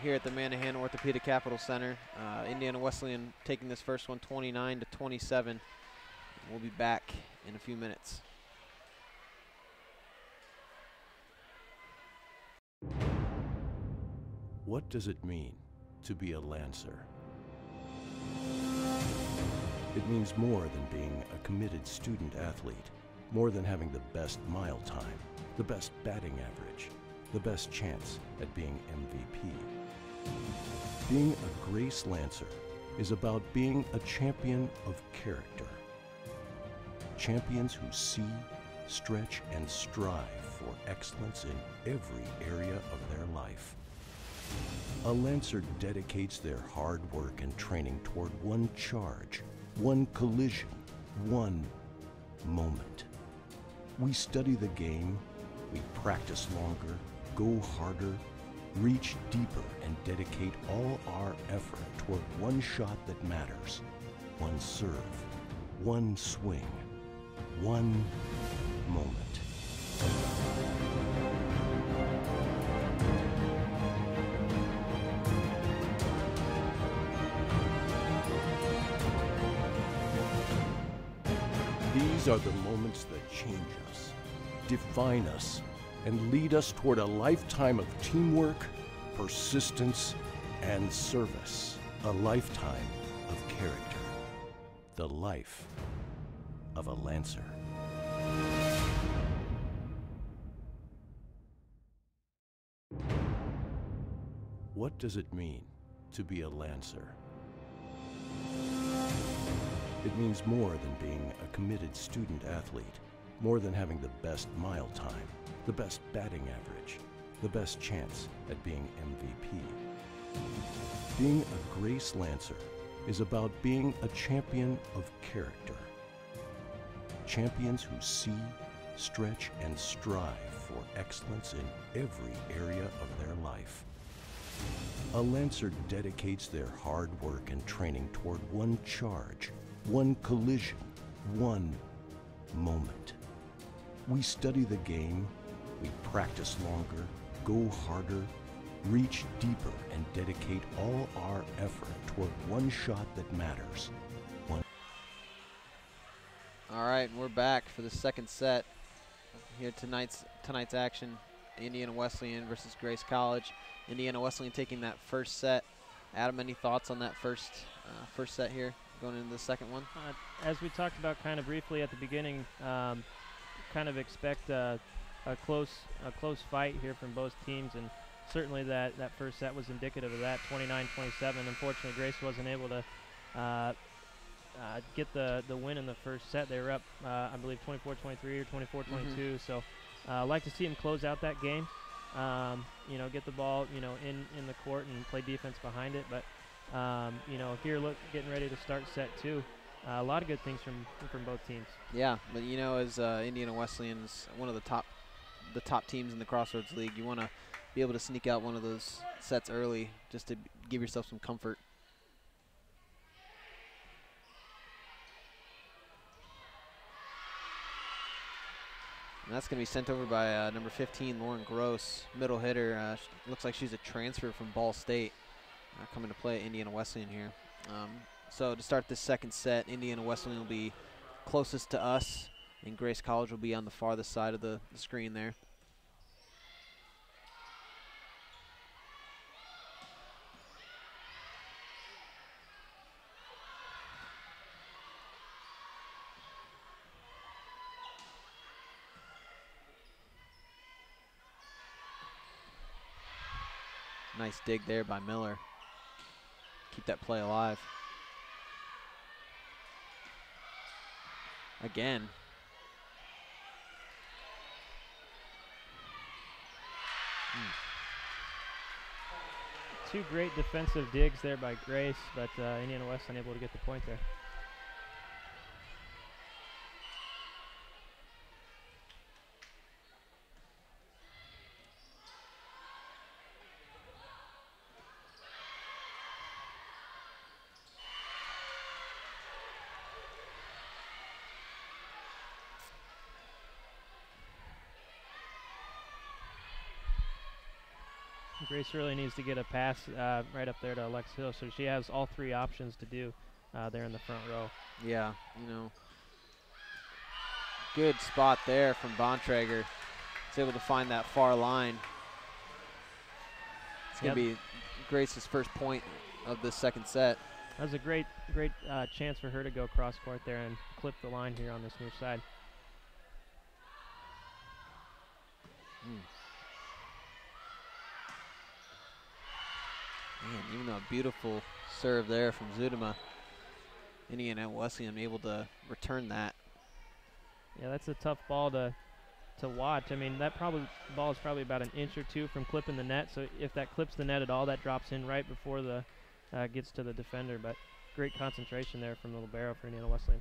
here at the Manahan Orthopedic Capital Center. Indiana Wesleyan taking this first one 29-27. We'll be back in a few minutes. What does it mean to be a Lancer? It means more than being a committed student athlete, more than having the best mile time, the best batting average, the best chance at being MVP. Being a Grace Lancer is about being a champion of character. Champions who see, stretch, and strive for excellence in every area of their life. A Lancer dedicates their hard work and training toward one charge, one collision, one moment. We study the game, we practice longer, go harder, reach deeper, and dedicate all our effort toward one shot that matters, one serve, one swing, one moment. These are the moments that change us, define us, and lead us toward a lifetime of teamwork, persistence, and service. A lifetime of character. The life of a Lancer. What does it mean to be a Lancer? It means more than being a committed student athlete, more than having the best mile time, the best batting average, the best chance at being MVP. Being a Grace Lancer is about being a champion of character. Champions who see, stretch, and strive for excellence in every area of their life. A Lancer dedicates their hard work and training toward one charge, one collision, one moment. We study the game, we practice longer, go harder, reach deeper, and dedicate all our effort toward one shot that matters. All right, we're back for the second set. Here tonight's action, Indiana Wesleyan versus Grace College. Indiana Wesleyan taking that first set. Adam, any thoughts on that first set here, going into the second one? As we talked about kind of briefly at the beginning, kind of expect a close fight here from both teams, and certainly that first set was indicative of that, 29-27. Unfortunately, Grace wasn't able to get the win in the first set. They were up, I believe, 24-23 or 24-22. So I'd like to see them close out that game. Get the ball, in the court and play defense behind it. But, here, getting ready to start set two. A lot of good things from both teams. Yeah, but, as Indiana Wesleyan is one of the top teams in the Crossroads League, you want to be able to sneak out one of those sets early just to give yourself some comfort. And that's going to be sent over by number 15, Lauren Gross, middle hitter. Looks like she's a transfer from Ball State, coming to play at Indiana Wesleyan here. So to start this second set, Indiana Wesleyan will be closest to us, and Grace College will be on the farthest side of the screen there. Nice dig there by Miller. Keep that play alive. Again. Two great defensive digs there by Grace, but Indiana West unable to get the point there. Grace really needs to get a pass right up there to Alex Hill, so she has all three options to do there in the front row. Yeah, good spot there from Bontrager. He's able to find that far line. It's going to be Grace's first point of the second set. That was a great chance for her to go cross court there and clip the line here on this near side. Man, even though a beautiful serve there from Zudema, Indiana Wesleyan able to return that. Yeah, that's a tough ball to watch. I mean, ball is probably about an inch or two from clipping the net. So if that clips the net at all, that drops in right before the gets to the defender. But great concentration there from the libero for Indiana Wesleyan.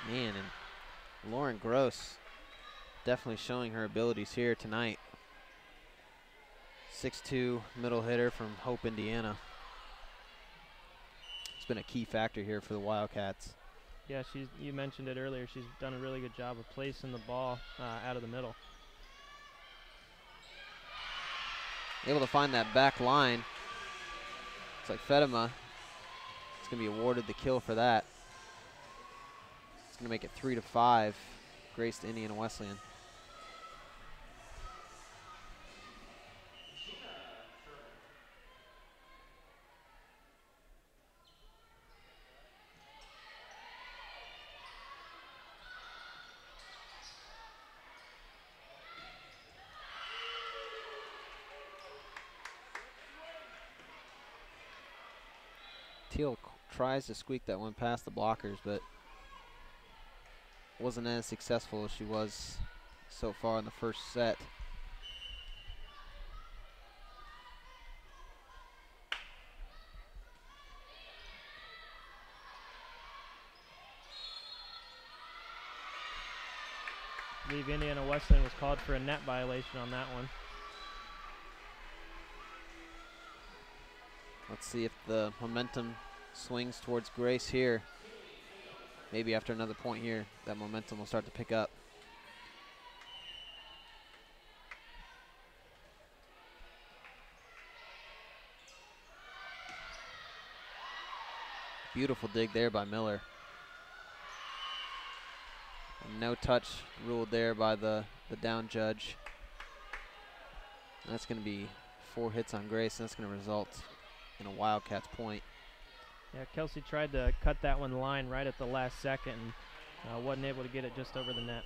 Man, and Lauren Gross definitely showing her abilities here tonight. 6'2" middle hitter from Hope, Indiana. It's been a key factor here for the Wildcats. Yeah, you mentioned it earlier. She's done a really good job of placing the ball out of the middle. Able to find that back line. It's like Fedema is going to be awarded the kill for that. It's going to make it 3-5, Grace to Indiana Wesleyan. Teal tries to squeak that one past the blockers, but wasn't as successful as she was so far in the first set. I believe Indiana Wesleyan was called for a net violation on that one. Let's see if the momentum swings towards Grace here. Maybe after another point here, that momentum will start to pick up. Beautiful dig there by Miller. No touch ruled there by the down judge. That's going to be 4 hits on Grace, and that's going to result in a Wildcats point. Yeah, Kelsey tried to cut that one line right at the last second and wasn't able to get it just over the net.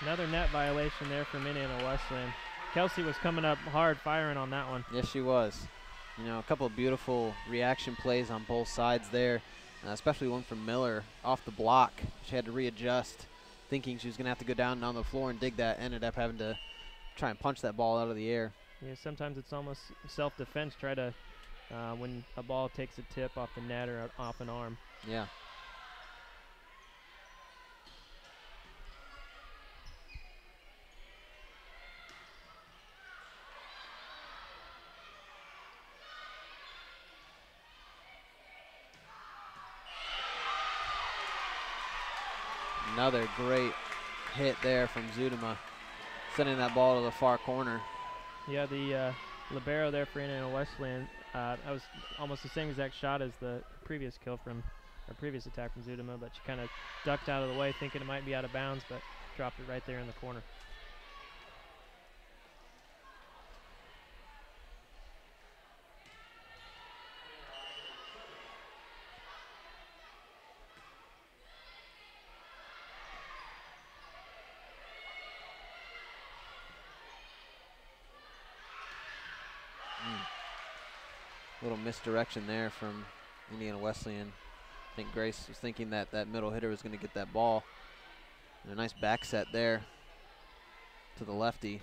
Another net violation there from Indiana Wesleyan. Kelsey was coming up hard firing on that one. Yes, she was. You know, a couple of beautiful reaction plays on both sides there, especially one from Miller off the block. She had to readjust, thinking she was going to have to go down on the floor and dig that. Ended up having to try and punch that ball out of the air. Yeah, sometimes it's almost self-defense. Try to, when a ball takes a tip off the net or off an arm. Yeah. Another great hit there from Zudema, sending that ball to the far corner. Yeah, the libero there for Indiana Wesleyan, that was almost the same exact shot as the previous kill from, or previous attack from Zudema, but she kind of ducked out of the way thinking it might be out of bounds, but dropped it right there in the corner. Little misdirection there from Indiana Wesleyan. I think Grace was thinking that that middle hitter was going to get that ball. And a nice back set there to the lefty.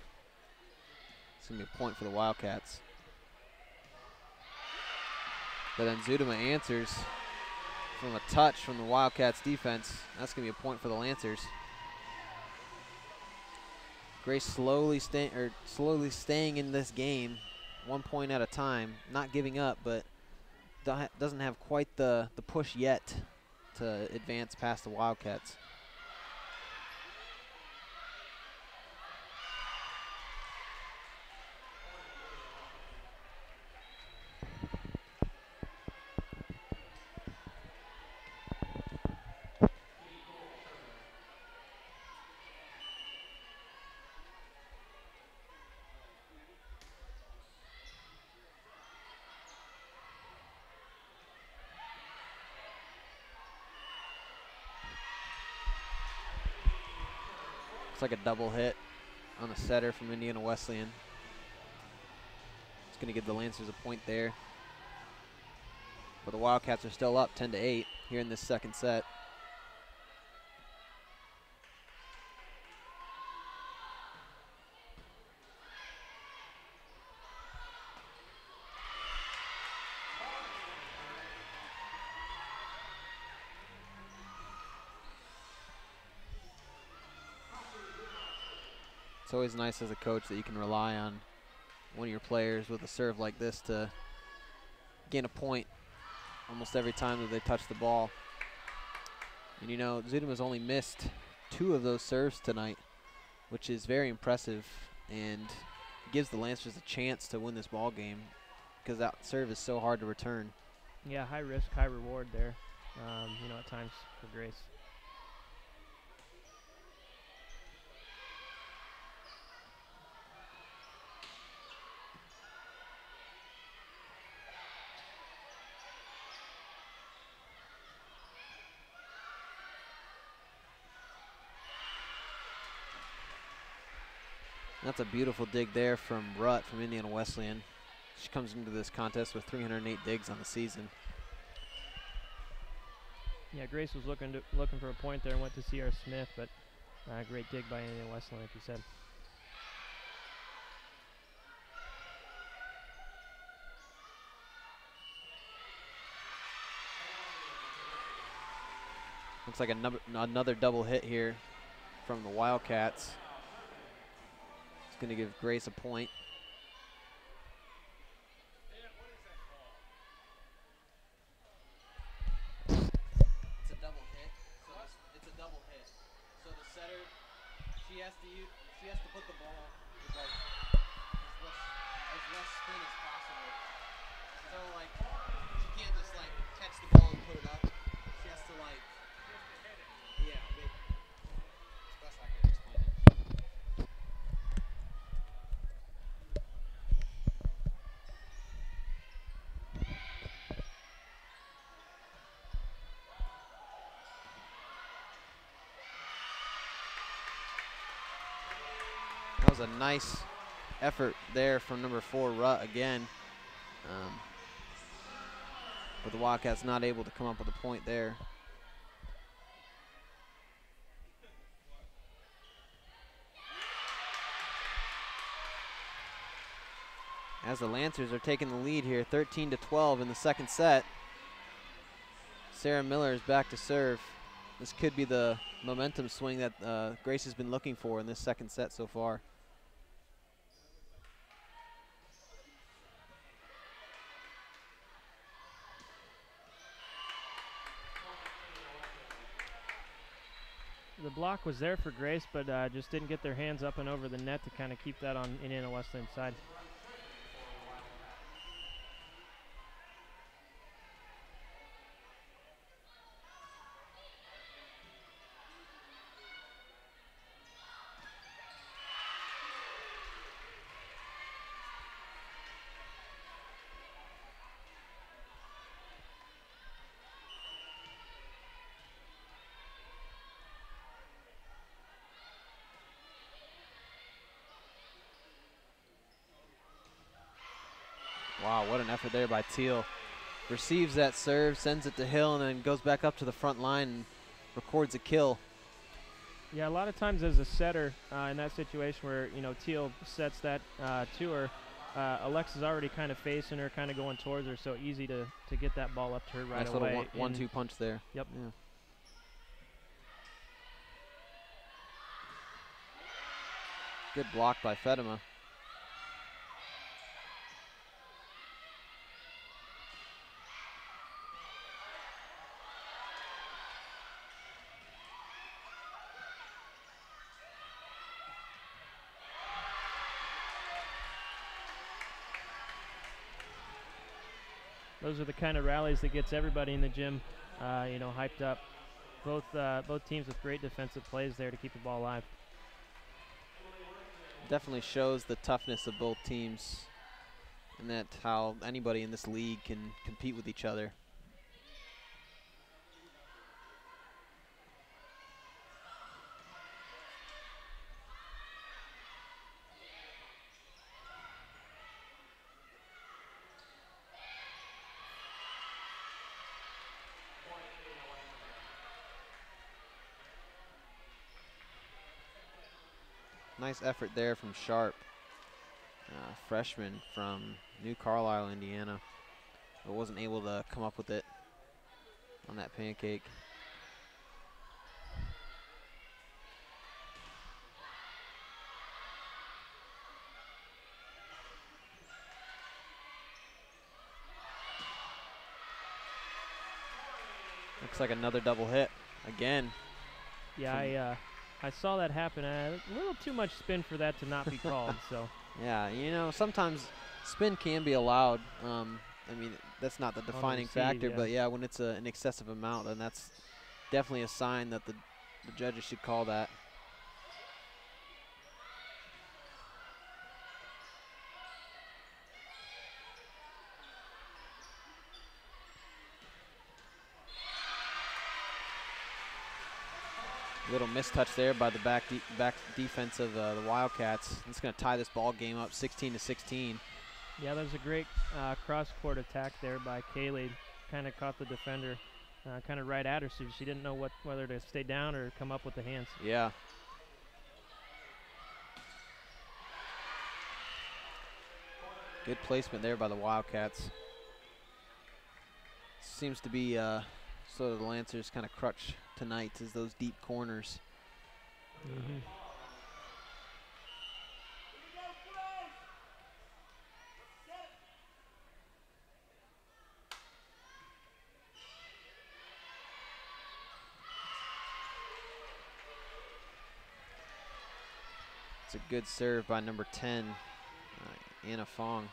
It's going to be a point for the Wildcats. But then Zudema answers from a touch from the Wildcats defense. That's going to be a point for the Lancers. Grace slowly staying in this game, 1 point at a time, not giving up, but doesn't have quite the push yet to advance past the Wildcats. like a double hit on a setter from Indiana Wesleyan. It's going to give the Lancers a point there. But the Wildcats are still up 10-8 here in this second set. It's always nice as a coach that you can rely on one of your players with a serve like this to gain a point almost every time that they touch the ball. And you know, Zuidema's only missed 2 of those serves tonight, which is very impressive and gives the Lancers a chance to win this ball game because that serve is so hard to return. Yeah, high risk, high reward there, you know, at times for Grace. That's a beautiful dig there from Rutt from Indiana Wesleyan. She comes into this contest with 308 digs on the season. Yeah, Grace was looking for a point there and went to C.R. Smith, but great dig by Indiana Wesleyan, like you said. Looks like another double hit here from the Wildcats. It's going to give Grace a point. It's a double hit. It's a double hit. So the setter, she has to put the ball with like as less spin as possible. So like she can't just like catch the ball and put it up. She has to like it's best I can explain it. That was a nice effort there from number 4, Rutt, again. But the Wildcats not able to come up with a point there. As the Lancers are taking the lead here, 13-12 in the second set. Sarah Miller is back to serve. This could be the momentum swing that Grace has been looking for in this second set so far. The block was there for Grace, but just didn't get their hands up and over the net to kind of keep that on Indiana Wesleyan's side. Wow, what an effort there by Teal. Receives that serve, sends it to Hill, and then goes back up to the front line and records a kill. Yeah, a lot of times as a setter in that situation where, you know, Teal sets that to her, Alexa's already kind of facing her, kind of going towards her, so easy to get that ball up to her right nice away. Nice little 1-2 punch there. Yep. Yeah. Good block by Fedema. Those are the kind of rallies that gets everybody in the gym, you know, hyped up. Both teams with great defensive plays there to keep the ball alive. Definitely shows the toughness of both teams and that how anybody in this league can compete with each other. Nice effort there from Sharp, freshman from New Carlisle, Indiana, but wasn't able to come up with it on that pancake. Looks like another double hit again. Yeah, I saw that happen. A little too much spin for that to not be called. So. Yeah, you know, sometimes spin can be allowed. I mean, that's not the defining factor, but yeah, when it's an excessive amount, then that's definitely a sign that the judges should call that. Little mistouch there by the back defense of the Wildcats. It's going to tie this ball game up 16-16. Yeah, that was a great cross-court attack there by Kaylee. Kind of caught the defender kind of right at her, so she didn't know whether to stay down or come up with the hands. Yeah. Good placement there by the Wildcats. Seems to be sort of the Lancers' kind of crutch tonight is those deep corners. Mm-hmm. It's a good serve by number 10, Ann Fong.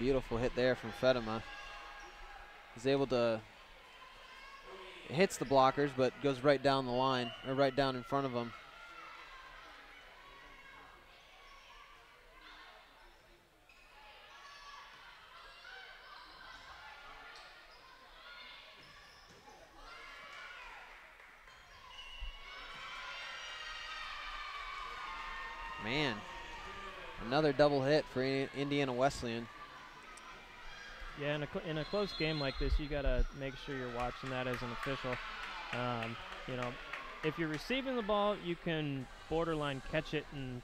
Beautiful hit there from Fedema. He's able to, hits the blockers, but goes right down the line, or right down in front of them. Man, another double hit for Indiana Wesleyan. Yeah, in a close game like this, you gotta make sure you're watching that as an official. You know, if you're receiving the ball, you can borderline catch it and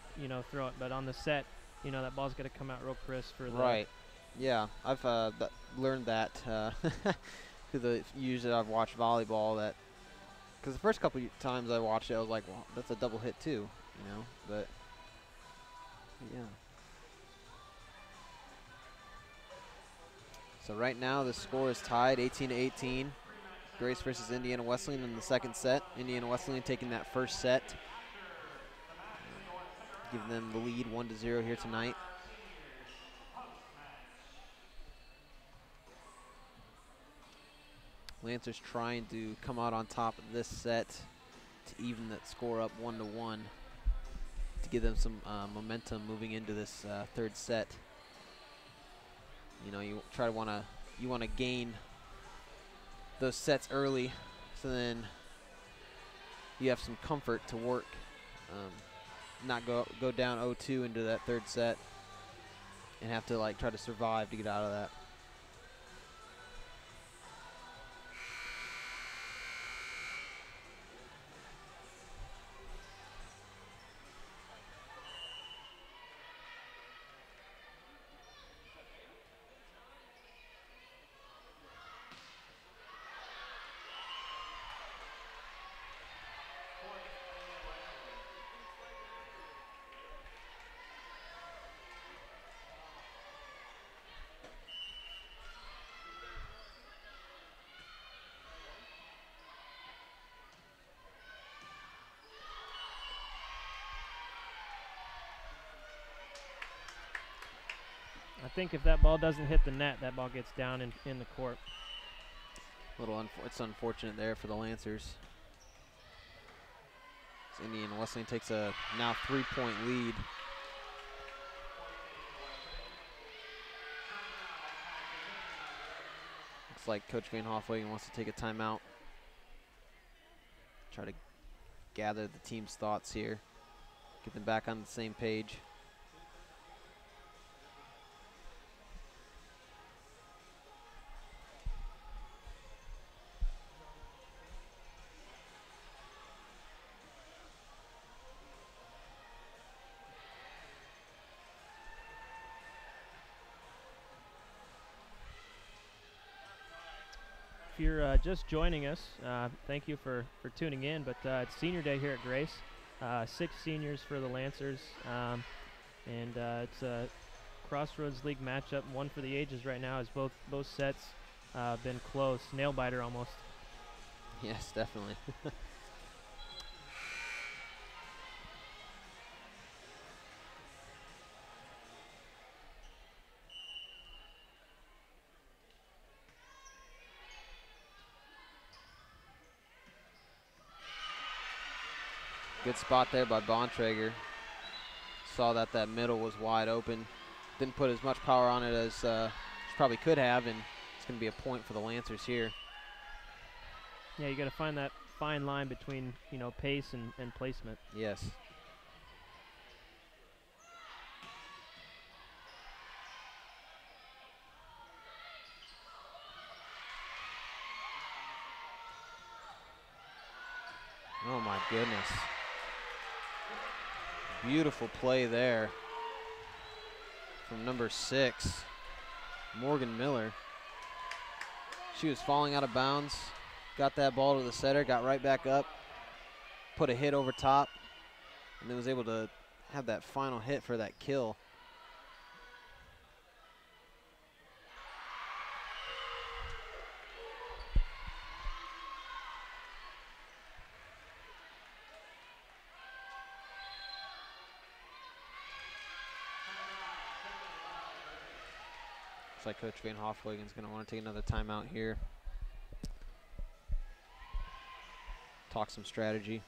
throw it. But on the set, that ball's got to come out real crisp for the. Right. Yeah, I've learned that through the years that I've watched volleyball. That because the first couple times I watched it, I was like, well, that's a double hit too, But yeah. So right now the score is tied 18-18. Grace versus Indiana Wesleyan in the second set. Indiana Wesleyan taking that first set. Giving them the lead 1-0 here tonight. Lancers trying to come out on top of this set to even that score up 1-1 to give them some momentum moving into this third set. You want to gain those sets early, so then you have some comfort to work, not go down 0-2 into that third set and have to try to survive to get out of that. I think if that ball doesn't hit the net, that ball gets down in the court. It's unfortunate there for the Lancers. Indiana Wesleyan takes a now 3-point lead. Looks like Coach Van Hofwegen wants to take a timeout. Try to gather the team's thoughts here. Get them back on the same page. If you're just joining us, thank you for tuning in, but it's senior day here at Grace. 6 seniors for the Lancers, and it's a Crossroads League matchup, one for the ages right now, as both sets been close, nail biter almost. Yes, definitely. Good spot there by Bontrager. Saw that middle was wide open. Didn't put as much power on it as she probably could have, and it's going to be a point for the Lancers here. Yeah, you got to find that fine line between, you know, pace and placement. Yes. Oh my goodness. Beautiful play there from number 6, Morgan Miller. She was falling out of bounds, got that ball to the setter, got right back up, put a hit over top, and then was able to have that final hit for that kill. Looks like Coach Van Hofwegen's going to want to take another timeout here. Talk some strategy.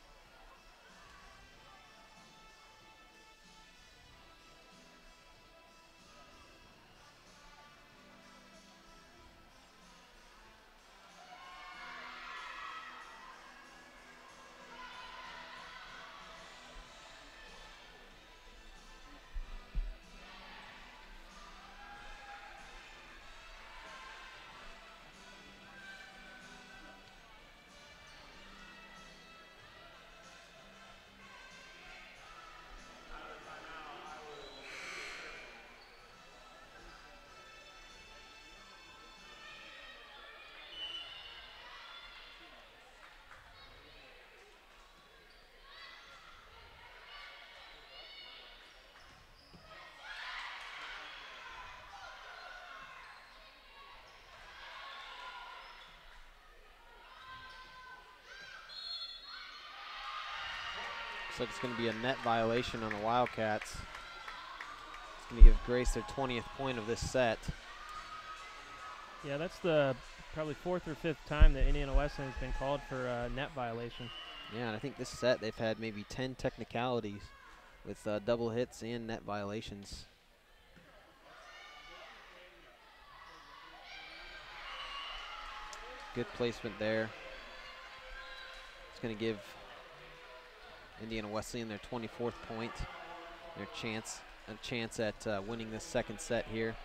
Looks like it's going to be a net violation on the Wildcats. It's going to give Grace their 20th point of this set. Yeah, that's the probably 4th or 5th time that Indiana Wesleyan has been called for a net violation. Yeah, and I think this set they've had maybe 10 technicalities with double hits and net violations. Good placement there. It's going to give Indiana Wesleyan their 24th point, a chance at winning this second set here.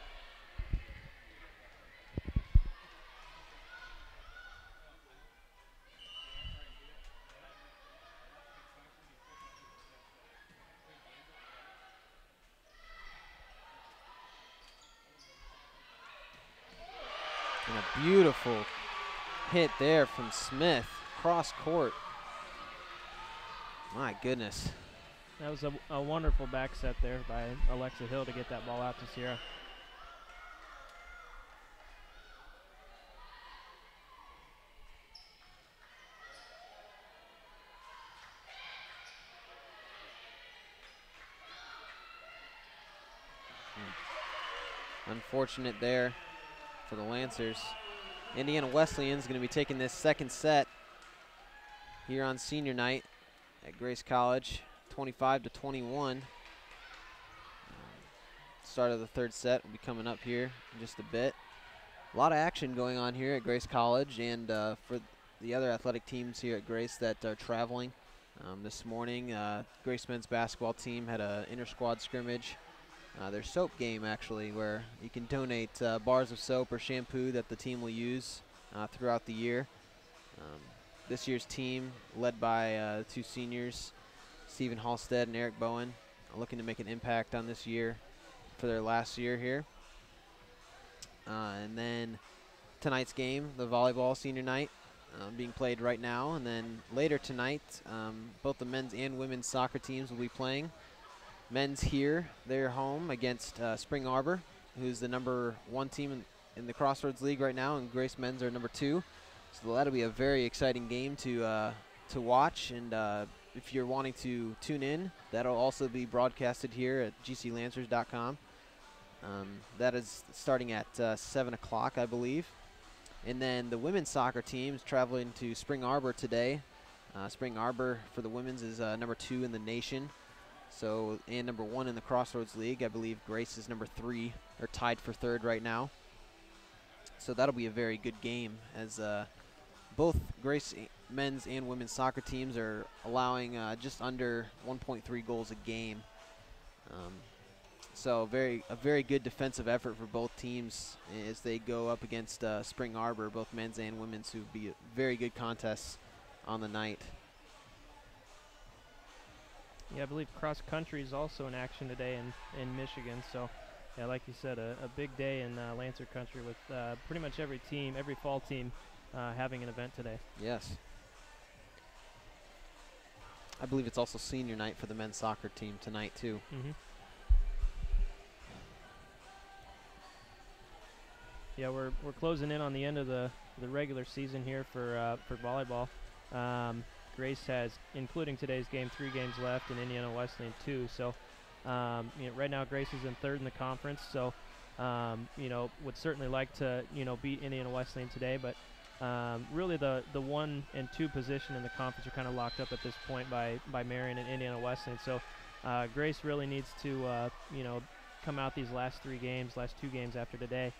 And a beautiful hit there from Smith, cross court. My goodness. That was a wonderful back set there by Alexa Hill to get that ball out to Sierra. Unfortunate there for the Lancers. Indiana Wesleyan's going to be taking this second set here on senior night at Grace College, 25-21. Start of the third set will be coming up here in just a bit. A lot of action going on here at Grace College, and for the other athletic teams here at Grace that are traveling. This morning, Grace men's basketball team had an inter-squad scrimmage. Their soap game, actually, where you can donate bars of soap or shampoo that the team will use throughout the year. This year's team, led by 2 seniors, Stephen Halstead and Eric Bowen, are looking to make an impact on this year for their last year here. And then tonight's game, the volleyball senior night, being played right now. And then later tonight, both the men's and women's soccer teams will be playing. Men's here, they're home against Spring Arbor, who's the #1 team in the Crossroads League right now, and Grace men's are #2. So that'll be a very exciting game to watch. And if you're wanting to tune in, that'll also be broadcasted here at gclancers.com. That is starting at 7 o'clock, I believe. And then the women's soccer team is traveling to Spring Arbor today. Spring Arbor for the women's is #2 in the nation. So, and #1 in the Crossroads League. I believe Grace is #3, or tied for 3rd right now. So that'll be a very good game, as both Grace men's and women's soccer teams are allowing just under 1.3 goals a game. So a very good defensive effort for both teams as they go up against Spring Arbor, both men's and women's, who be very good contests on the night. Yeah, I believe cross country is also in action today in Michigan. So, yeah, like you said, a big day in Lancer country with pretty much every team, every fall team having an event today. Yes. I believe it's also senior night for the men's soccer team tonight too. Mm-hmm. Yeah, we're closing in on the end of the regular season here for volleyball. Grace has, including today's game, 3 games left, and Indiana Wesleyan 2. So, right now Grace is in 3rd in the conference. So, would certainly like to, beat Indiana Wesleyan today. But really, the 1 and 2 position in the conference are kind of locked up at this point by Marion and Indiana Wesleyan. So, Grace really needs to, come out these last 2 games after today,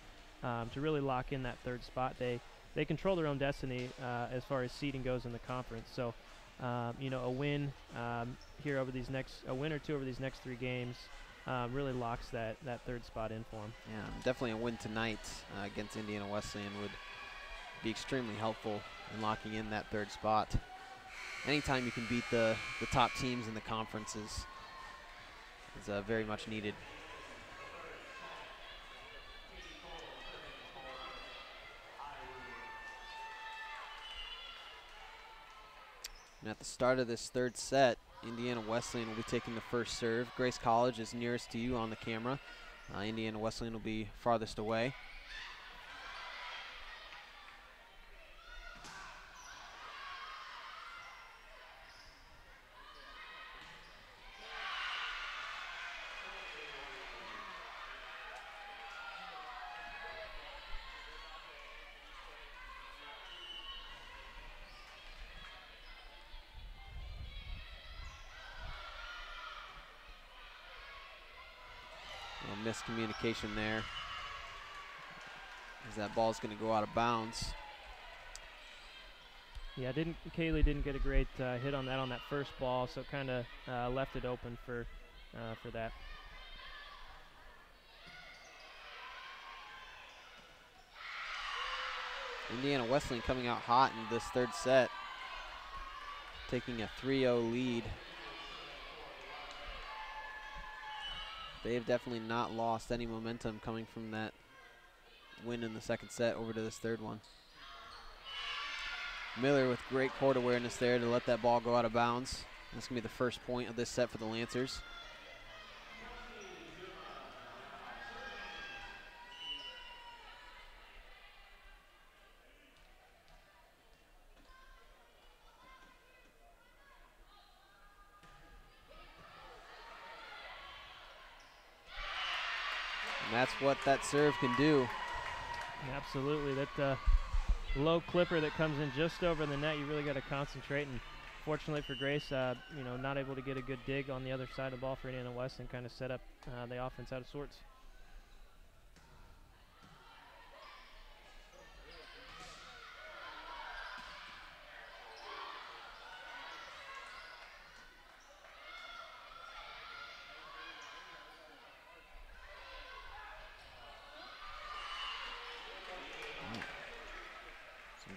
to really lock in that 3rd spot. They control their own destiny as far as seeding goes in the conference. So, a win here over a win or 2 over these next 3 games really locks that 3rd spot in for them. Yeah, definitely a win tonight against Indiana Wesleyan would be extremely helpful in locking in that 3rd spot. Anytime you can beat the top teams in the conference is very much needed. And at the start of this 3rd set, Indiana Wesleyan will be taking the first serve. Grace College is nearest to you on the camera. Indiana Wesleyan will be farthest away. Miscommunication there, as that ball's going to go out of bounds. Yeah, Kaylee didn't get a great hit on that first ball, so kind of left it open for that. Indiana Wesleyan coming out hot in this 3rd set, taking a 3-0 lead. They've definitely not lost any momentum coming from that win in the 2nd set over to this 3rd one. Miller with great court awareness there to let that ball go out of bounds. That's going to be the first point of this set for the Lancers. And that's what that serve can do. Absolutely. That low clipper that comes in just over the net, you really got to concentrate. And fortunately for Grace, not able to get a good dig on the other side of the ball for Indiana Wesleyan, kind of set up the offense out of sorts.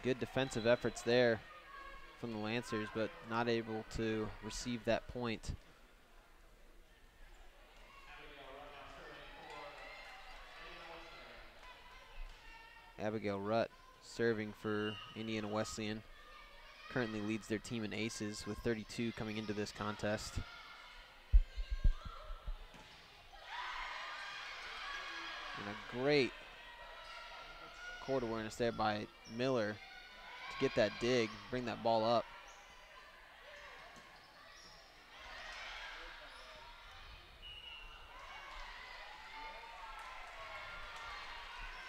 good defensive efforts there from the Lancers, but not able to receive that point. Abigail Rutt serving for Indiana Wesleyan. Currently leads their team in aces with 32 coming into this contest. And a great court awareness there by Miller to get that dig, bring that ball up.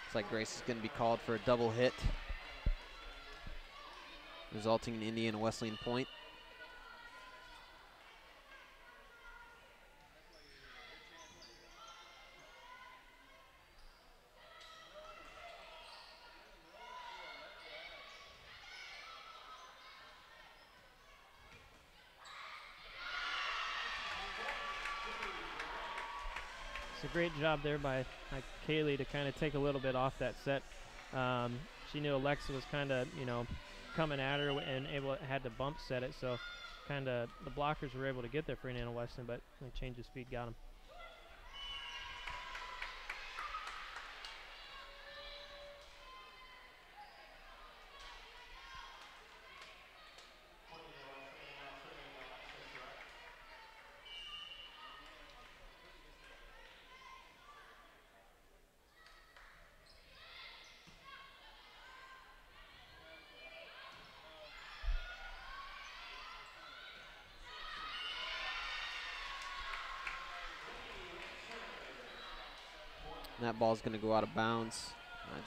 Looks like Grace is going to be called for a double hit, resulting in Indiana Wesleyan point. It's a great job there by Kaylee to kind of take a little bit off that set. She knew Alexa was kind of, coming at her and had to bump set it, so kind of the blockers were able to get there for Indiana Wesleyan, but the change of speed got them. And that ball is going to go out of bounds.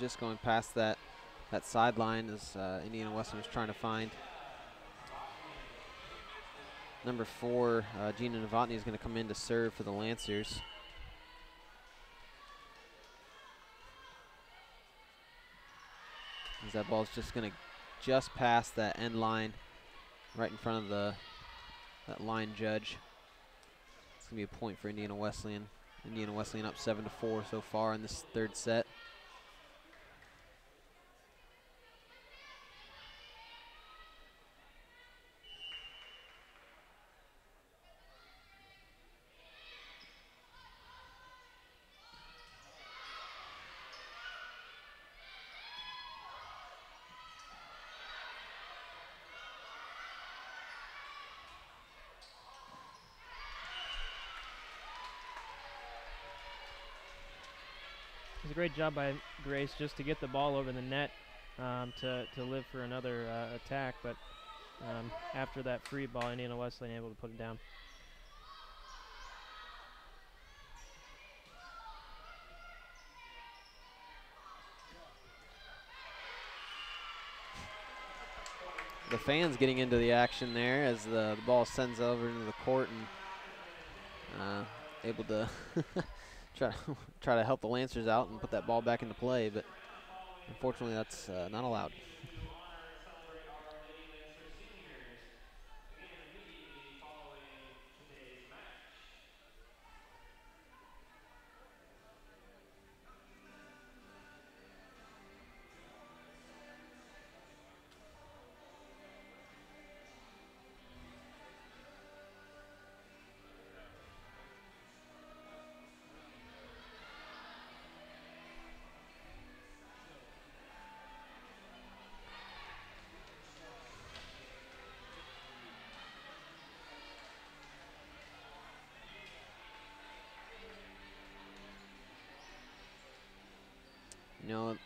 Just going past that sideline as Indiana Wesleyan was trying to find. Number 4, Gina Novotny is going to come in to serve for the Lancers. As that ball is just going to just past that end line, right in front of that line judge. It's going to be a point for Indiana Wesleyan. Indiana Wesleyan up 7-4 so far in this third set. It's a great job by Grace just to get the ball over the net to live for another attack, but after that free ball, Indiana Wesleyan able to put it down. The fans getting into the action there as the ball sends over into the court and able to try to help the Lancers out and put that ball back into play, but unfortunately that's not allowed.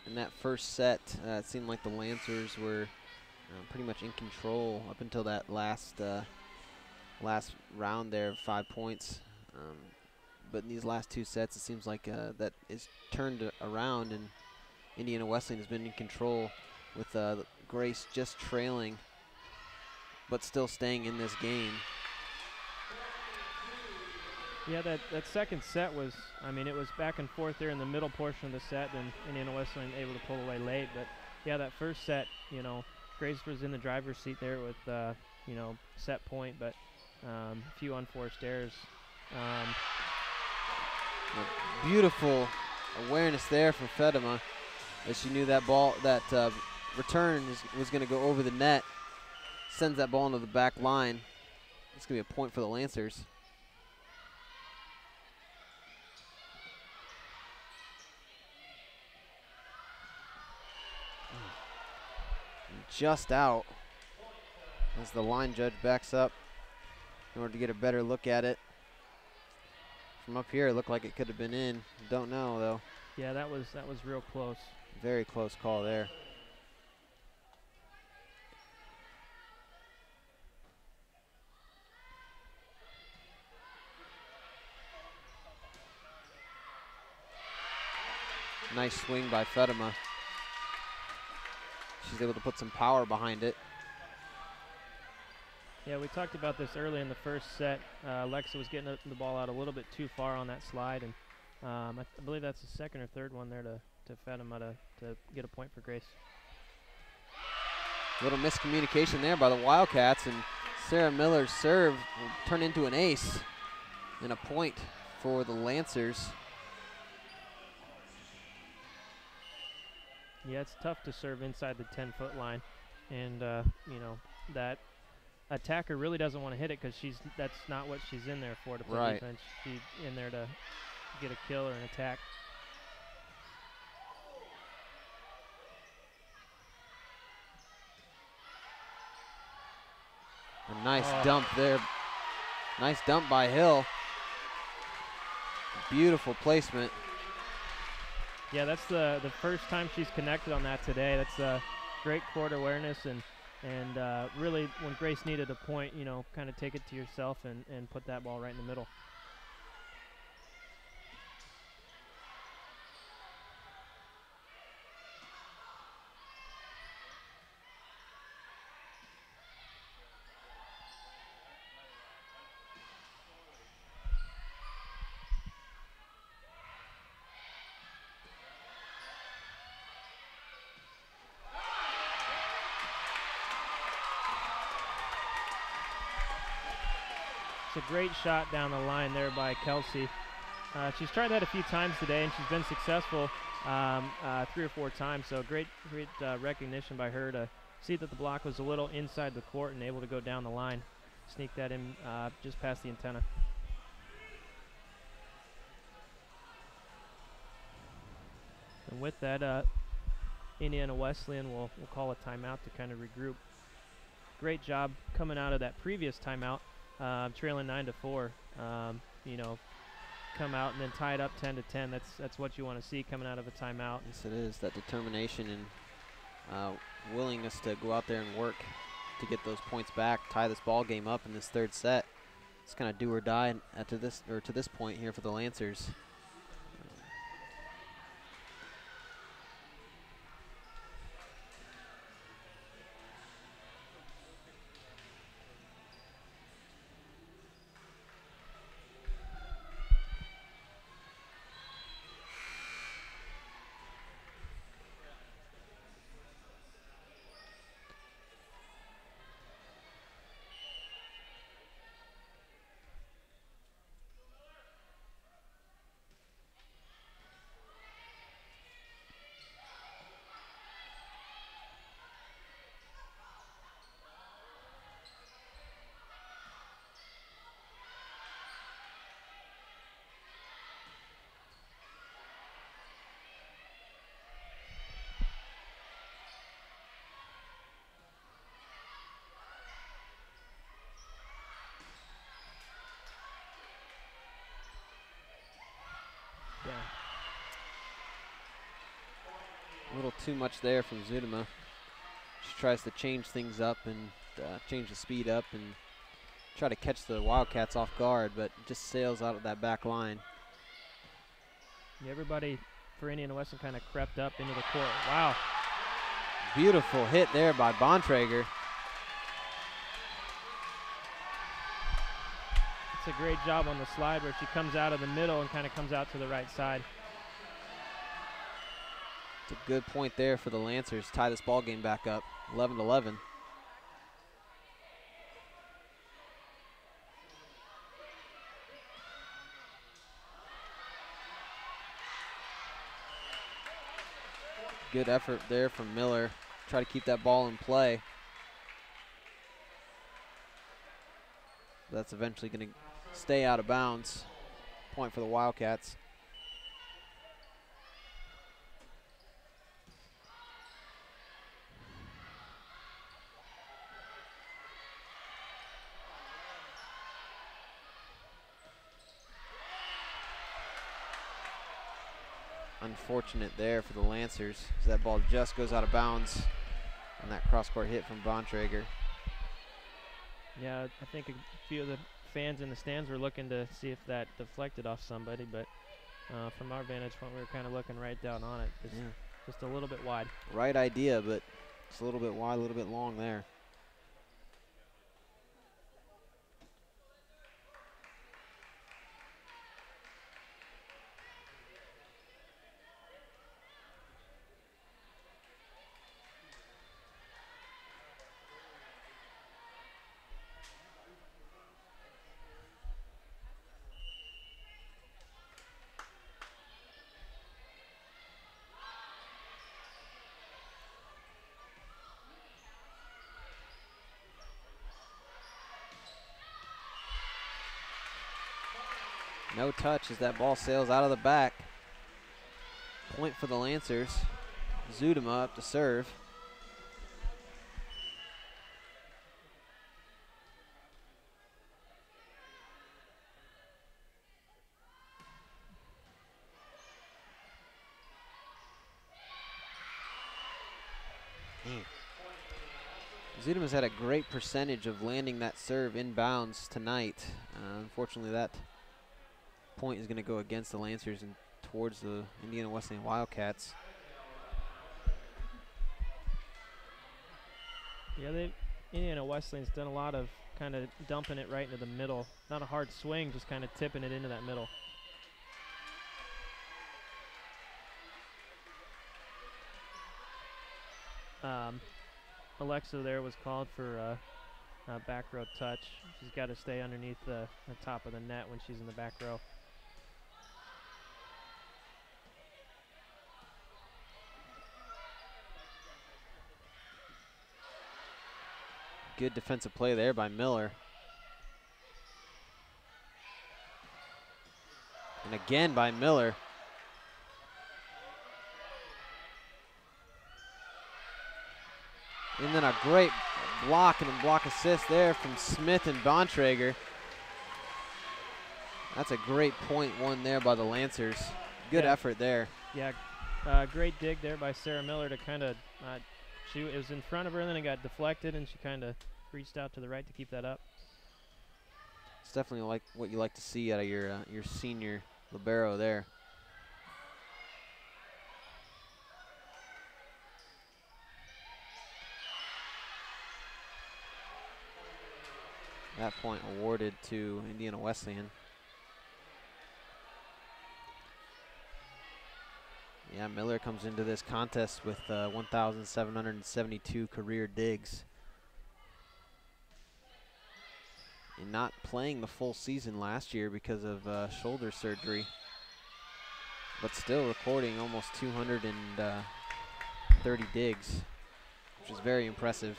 In that first set, it seemed like the Lancers were pretty much in control up until that last round there, 5 points. But in these last 2 sets, it seems like that is turned around, and Indiana Wesleyan has been in control with Grace just trailing, but still staying in this game. Yeah, that second set was, it was back and forth there in the middle portion of the set, and Indiana Wesleyan able to pull away late. But yeah, that first set, Grace was in the driver's seat there with, set point, but a few unforced errors. Beautiful awareness there from Fedema, as she knew that ball, that return was going to go over the net. Sends that ball into the back line. It's going to be a point for the Lancers. Just out as the line judge backs up in order to get a better look at it. From up here, it looked like it could have been in. Don't know, though. Yeah, that was real close. Very close call there. Nice swing by Fatima. She's able to put some power behind it. Yeah, we talked about this early in the first set. Alexa was getting the ball out a little bit too far on that slide, and I believe that's the second or third one there to Fatima to get a point for Grace. A little miscommunication there by the Wildcats, and Sarah Miller's serve will turn into an ace and a point for the Lancers. Yeah, it's tough to serve inside the 10-foot line, and you know, that attacker really doesn't want to hit it because that's not what she's in there for, to play defense. She's in there to get a kill or an attack. A nice dump there. Nice dump by Hill. Beautiful placement. Yeah, that's the first time she's connected on that today. That's great court awareness, and really when Grace needed a point, you know, kind of take it to yourself and put that ball right in the middle. It's a great shot down the line there by Kelsey. She's tried that a few times today, and she's been successful 3 or 4 times. So great recognition by her to see that the block was a little inside the court and able to go down the line, sneak that in just past the antenna. And with that, Indiana Wesleyan will call a timeout to kind of regroup. Great job coming out of that previous timeout. Trailing 9-4, you know, come out and then tie it up 10-10. That's what you want to see coming out of a timeout. Yes, it is. That determination and willingness to go out there and work to get those points back, tie this ball game up in this third set. It's kind of do or die to this point here for the Lancers. A little too much there from Zudema. She tries to change things up and change the speed up and try to catch the Wildcats off guard, but just sails out of that back line. Yeah, everybody for Indiana Wesleyan kind of crept up into the court. Wow. Beautiful hit there by Bontrager. It's a great job on the slide where she comes out of the middle and kind of comes out to the right side. It's a good point there for the Lancers. Tie this ball game back up, 11-11. Good effort there from Miller, try to keep that ball in play. That's eventually going to stay out of bounds. Point for the Wildcats. Unfortunate there for the Lancers, as that ball just goes out of bounds on that cross-court hit from Bontrager. Yeah, I think a few of the fans in the stands were looking to see if that deflected off somebody, but from our vantage point, we were kind of looking right down on it. Just a little bit wide. Right idea, but it's a little bit wide, a little bit long there. No touch as that ball sails out of the back. Point for the Lancers. Zudema up to serve. Zudema's had a great percentage of landing that serve inbounds tonight. Unfortunately, that point is going to go against the Lancers and towards the Indiana Wesleyan Wildcats. Yeah, Indiana Wesleyan's done a lot of kind of dumping it right into the middle. Not a hard swing, just kind of tipping it into that middle. Alexa there was called for a back row touch. She's got to stay underneath the top of the net when she's in the back row. Good defensive play there by Miller. And again by Miller. And then a great block and a block assist there from Smith and Bontrager. That's a great point won there by the Lancers. Good effort there. Yeah, great dig there by Sarah Miller to kind of shoot. It was in front of her and then it got deflected and she kind of reached out to the right to keep that up. It's definitely like what you like to see out of your senior libero there. That point awarded to Indiana Wesleyan. Yeah, Miller comes into this contest with 1,772 career digs. And not playing the full season last year because of shoulder surgery, but still recording almost 230 digs, which is very impressive.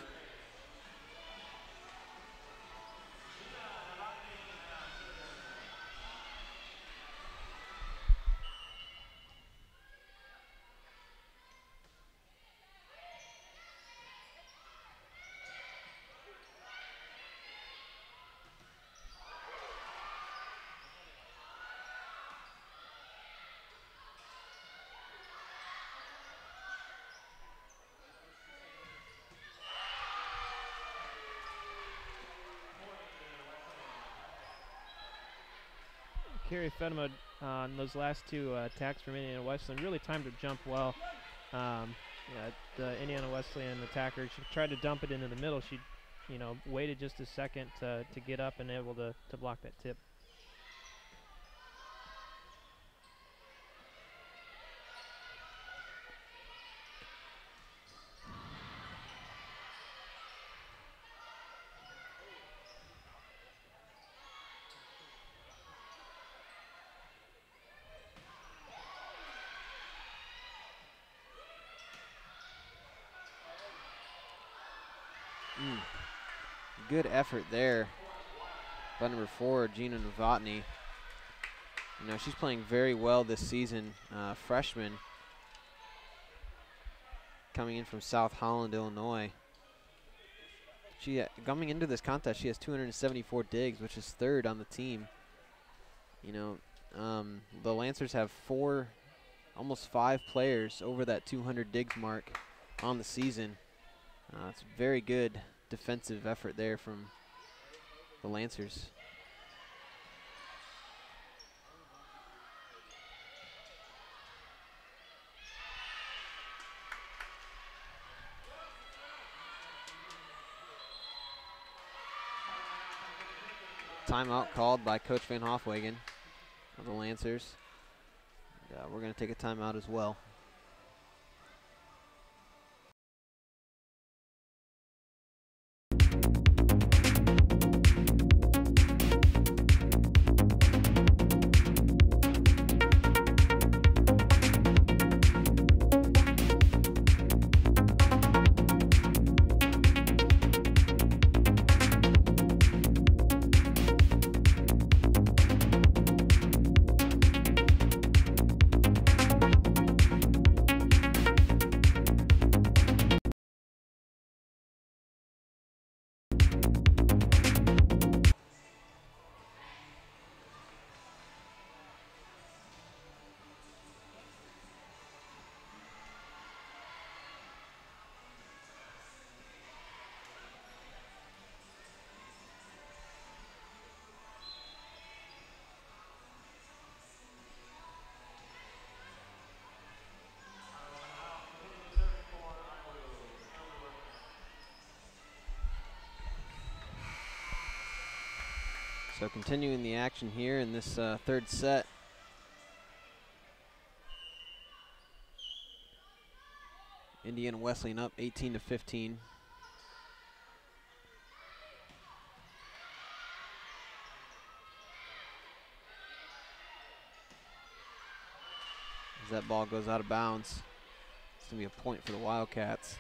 Carrie Fedema on those last two attacks from Indiana Wesleyan really timed her jump well. The Indiana Wesleyan attacker, she tried to dump it into the middle. She, waited just a second to get up and able to block that tip. Good effort there by number 4, Gina Novotny. You know, she's playing very well this season, freshman, coming in from South Holland, Illinois. She coming into this contest, she has 274 digs, which is 3rd on the team. You know, the Lancers have almost 5 players over that 200 digs mark on the season. It's a very good defensive effort there from the Lancers. Timeout called by Coach Van Hofwegen of the Lancers. And, we're going to take a timeout as well. So continuing the action here in this 3rd set. Indiana Wesleyan up 18-15. As that ball goes out of bounds, it's going to be a point for the Wildcats.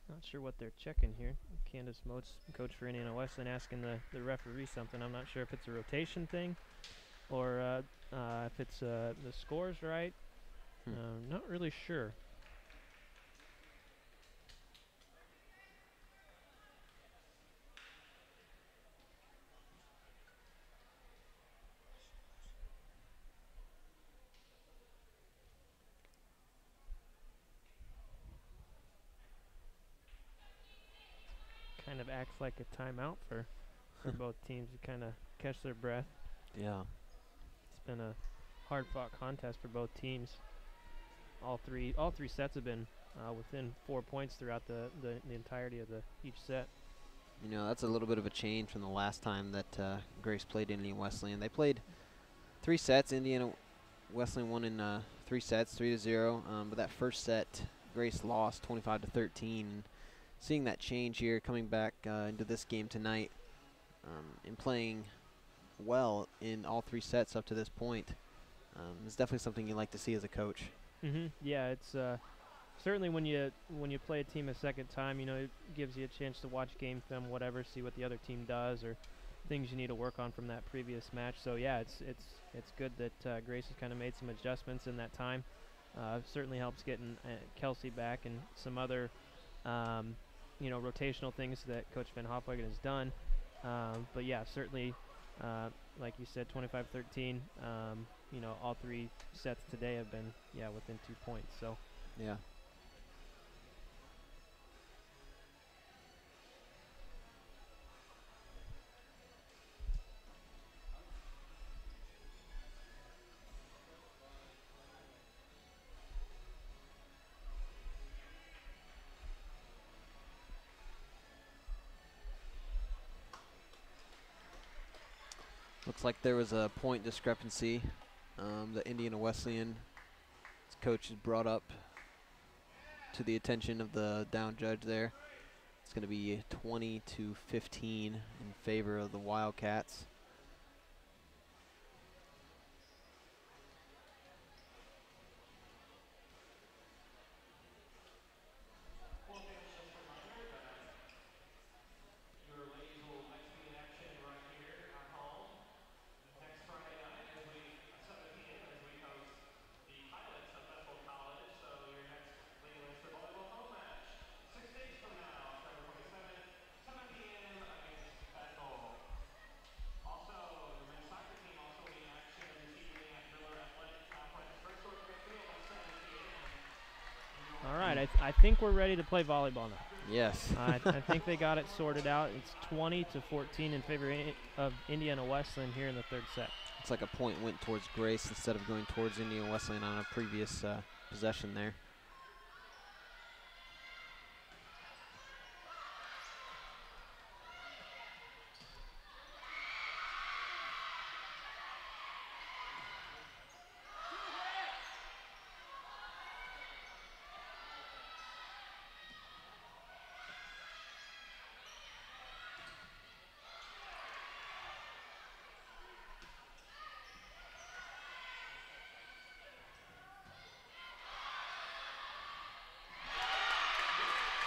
Not sure what they're checking here. Candace Moats, coach for Indiana Wesleyan, asking the referee something. I'm not sure if it's a rotation thing or if it's the score's right. Not really sure. Kind of acts like a timeout for both teams to kind of catch their breath. Yeah. It's been a hard-fought contest for both teams. All three sets have been within 4 points throughout the entirety of each set. You know, that's a little bit of a change from the last time that Grace played Indiana Wesleyan. They played 3 sets. Indiana Wesleyan won in 3 sets, 3-0. But that first set, Grace lost 25-13. Seeing that change here, coming back into this game tonight, and playing well in all 3 sets up to this point, is definitely something you like to see as a coach. Yeah, it's certainly when you play a team a second time, you know, it gives you a chance to watch game film, whatever, see what the other team does or things you need to work on from that previous match. So yeah, it's good that Grace has kind of made some adjustments in that time. Certainly helps getting Kelsey back and some other you know, rotational things that Coach Van Hofwegen has done. But yeah, certainly, like you said, 25-13. You know, all 3 sets today have been, within 2 points. So yeah. Looks like there was a point discrepancy. The Indiana Wesleyan coach has brought up to the attention of the down judge there. It's going to be 20-15 in favor of the Wildcats. All right, I think we're ready to play volleyball now. Yes. I think they got it sorted out. It's 20-14 in favor of Indiana Wesleyan here in the third set. It's like a point went towards Grace instead of going towards Indiana Wesleyan on a previous possession there.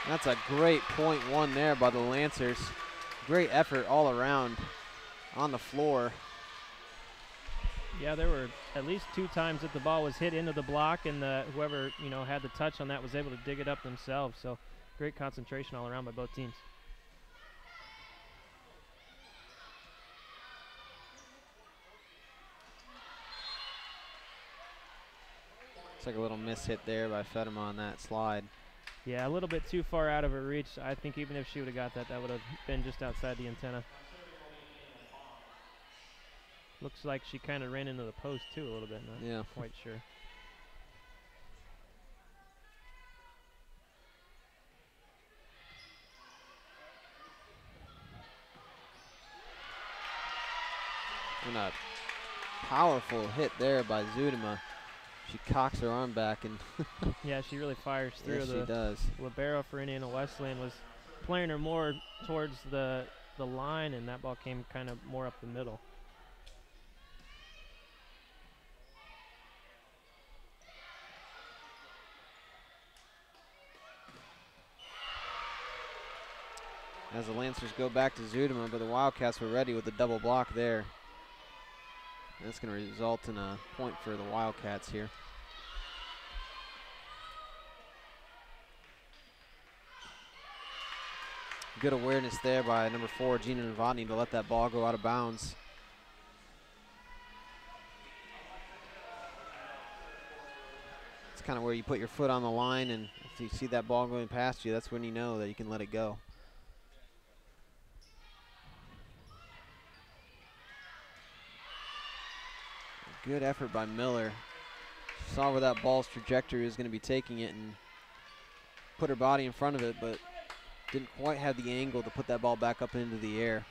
That's a great point won there by the Lancers. Great effort all around on the floor. Yeah, there were at least 2 times that the ball was hit into the block, and whoever had the touch on that was able to dig it up themselves. So great concentration all around by both teams. It's like a little miss hit there by Fedema on that slide. Yeah, a little bit too far out of her reach. I think even if she would have got that, that would have been just outside the antenna. Looks like she kind of ran into the post too a little bit. Not quite sure. And a powerful hit there by Zudema. She cocks her arm back and yeah, she really fires through. Yes, she does. Libero for Indiana Wesleyan was playing her more towards the line, and that ball came kind of more up the middle. As the Lancers go back to Zudema, but the Wildcats were ready with the double block there. That's going to result in a point for the Wildcats here. Good awareness there by number 4, Gina Novotny, to let that ball go out of bounds. It's kind of where you put your foot on the line, and if you see that ball going past you, that's when you know that you can let it go. Good effort by Miller. Saw where that ball's trajectory was going to be taking it and put her body in front of it, but didn't quite have the angle to put that ball back up into the air.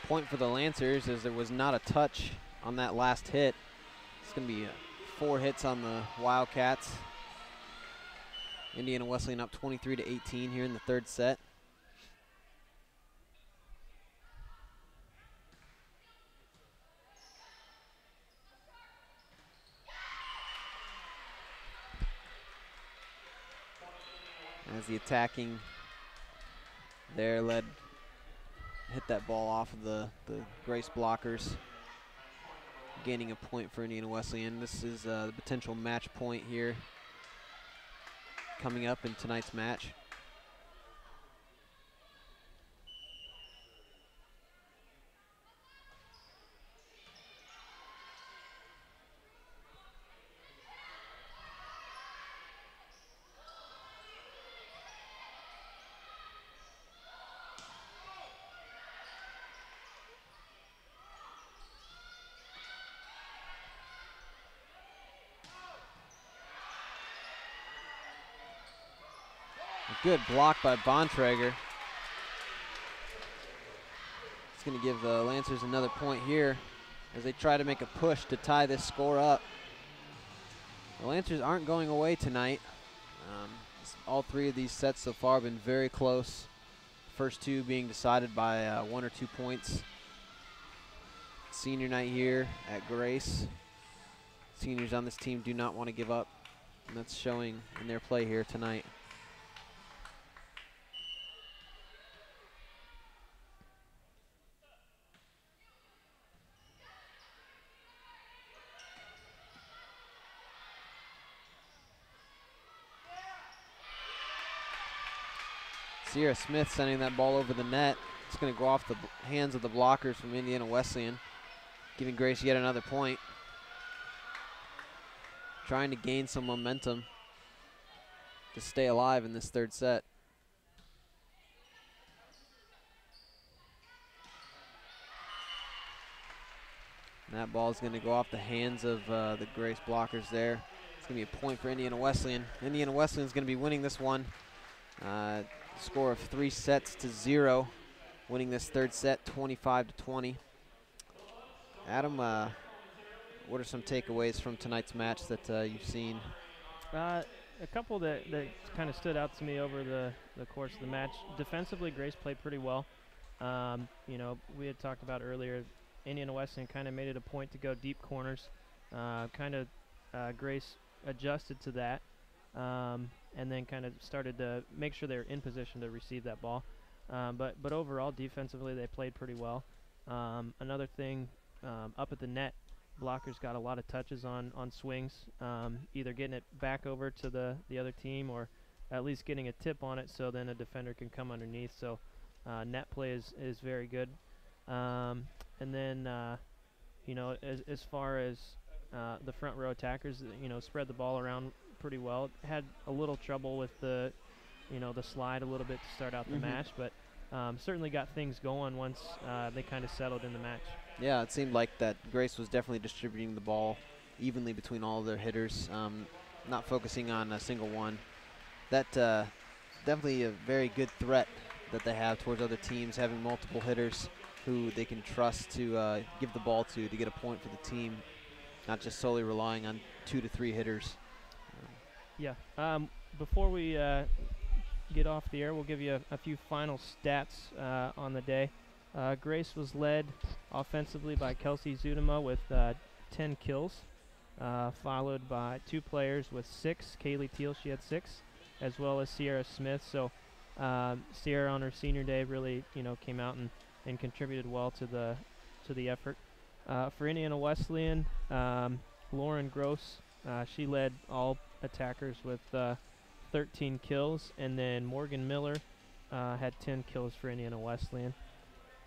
Point for the Lancers, as there was not a touch on that last hit. It's going to be 4 hits on the Wildcats. Indiana Wesleyan up 23-18 here in the third set. As the attacking there hit that ball off of the Grace blockers, gaining a point for Indiana Wesleyan. This is the potential match point here coming up in tonight's match. good block by Bontrager. It's going to give the Lancers another point here as they try to make a push to tie this score up. The Lancers aren't going away tonight. All three of these sets so far have been very close. First two being decided by 1 or 2 points. Senior night here at Grace. Seniors on this team do not want to give up, and that's showing in their play here tonight. Sierra Smith sending that ball over the net. It's going to go off the hands of the blockers from Indiana Wesleyan, giving Grace yet another point. Trying to gain some momentum to stay alive in this third set. And that ball is going to go off the hands of the Grace blockers there. It's going to be a point for Indiana Wesleyan. Indiana Wesleyan is going to be winning this one. Score of 3-0, winning this third set 25-20. Adam, what are some takeaways from tonight's match that you've seen? A couple that kind of stood out to me over the course of the match. Defensively, Grace played pretty well. You know, we had talked about earlier, Indiana Wesleyan kind of made it a point to go deep corners. Grace adjusted to that. And then kind of started to make sure they're in position to receive that ball. But overall, defensively, they played pretty well. Another thing, up at the net, blockers got a lot of touches on swings, either getting it back over to the other team or at least getting a tip on it so then a defender can come underneath. So net play is very good. And then, you know, as far as the front row attackers, you know, spread the ball around pretty well. Had a little trouble with the slide a little bit to start out the match, but certainly got things going once they kind of settled in the match. Yeah, it seemed like that Grace was definitely distributing the ball evenly between all of their hitters, not focusing on a single one. That definitely a very good threat that they have towards other teams, having multiple hitters who they can trust to give the ball to get a point for the team, not just solely relying on 2 to 3 hitters. Yeah. Before we get off the air, we'll give you a few final stats on the day. Grace was led offensively by Kelsey Zudema with 10 kills, followed by 2 players with 6. Kaylee Teal, she had 6, as well as Sierra Smith. So Sierra on her senior day really, you know, came out and contributed well to the effort. For Indiana Wesleyan, Lauren Gross, she led all attackers with 13 kills, and then Morgan Miller had 10 kills for Indiana Wesleyan.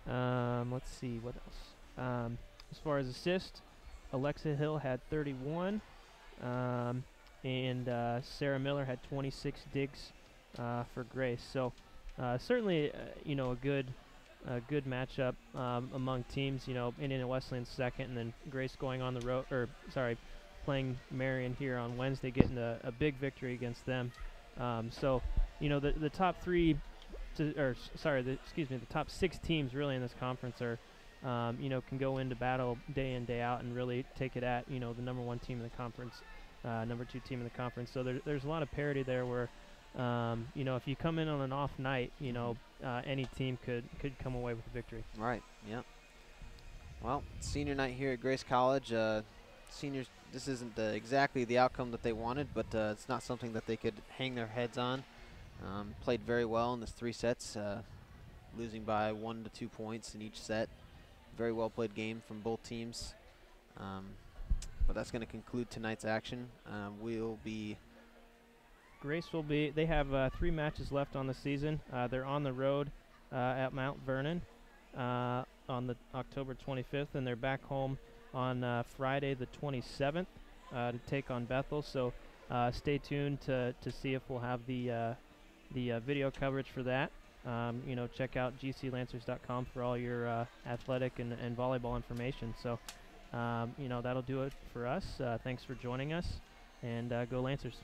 Let's see what else. As far as assists, Alexa Hill had 31, and Sarah Miller had 26 digs for Grace. So certainly, you know, a good matchup among teams. You know, Indiana Wesleyan's second, and then Grace going on the road, playing Marion here on Wednesday, getting a big victory against them. So, you know, the top 3, the top 6 teams really in this conference are, you know, can go into battle day in, day out and really take it at, you know, the number 1 team in the conference, number 2 team in the conference. So there's a lot of parity there where, you know, if you come in on an off night, you know, any team could come away with a victory. Right, yeah. Well, senior night here at Grace College. Seniors, this isn't exactly the outcome that they wanted, but it's not something that they could hang their heads on. Played very well in this 3 sets, losing by 1 to 2 points in each set. Very well played game from both teams. But that's going to conclude tonight's action. Grace will be, they have 3 matches left on the season. They're on the road at Mount Vernon on the October 25th, and they're back home on Friday the 27th to take on Bethel. So stay tuned to see if we'll have the video coverage for that. You know, check out gclancers.com for all your athletic and volleyball information. So, you know, that'll do it for us. Thanks for joining us, and go Lancers.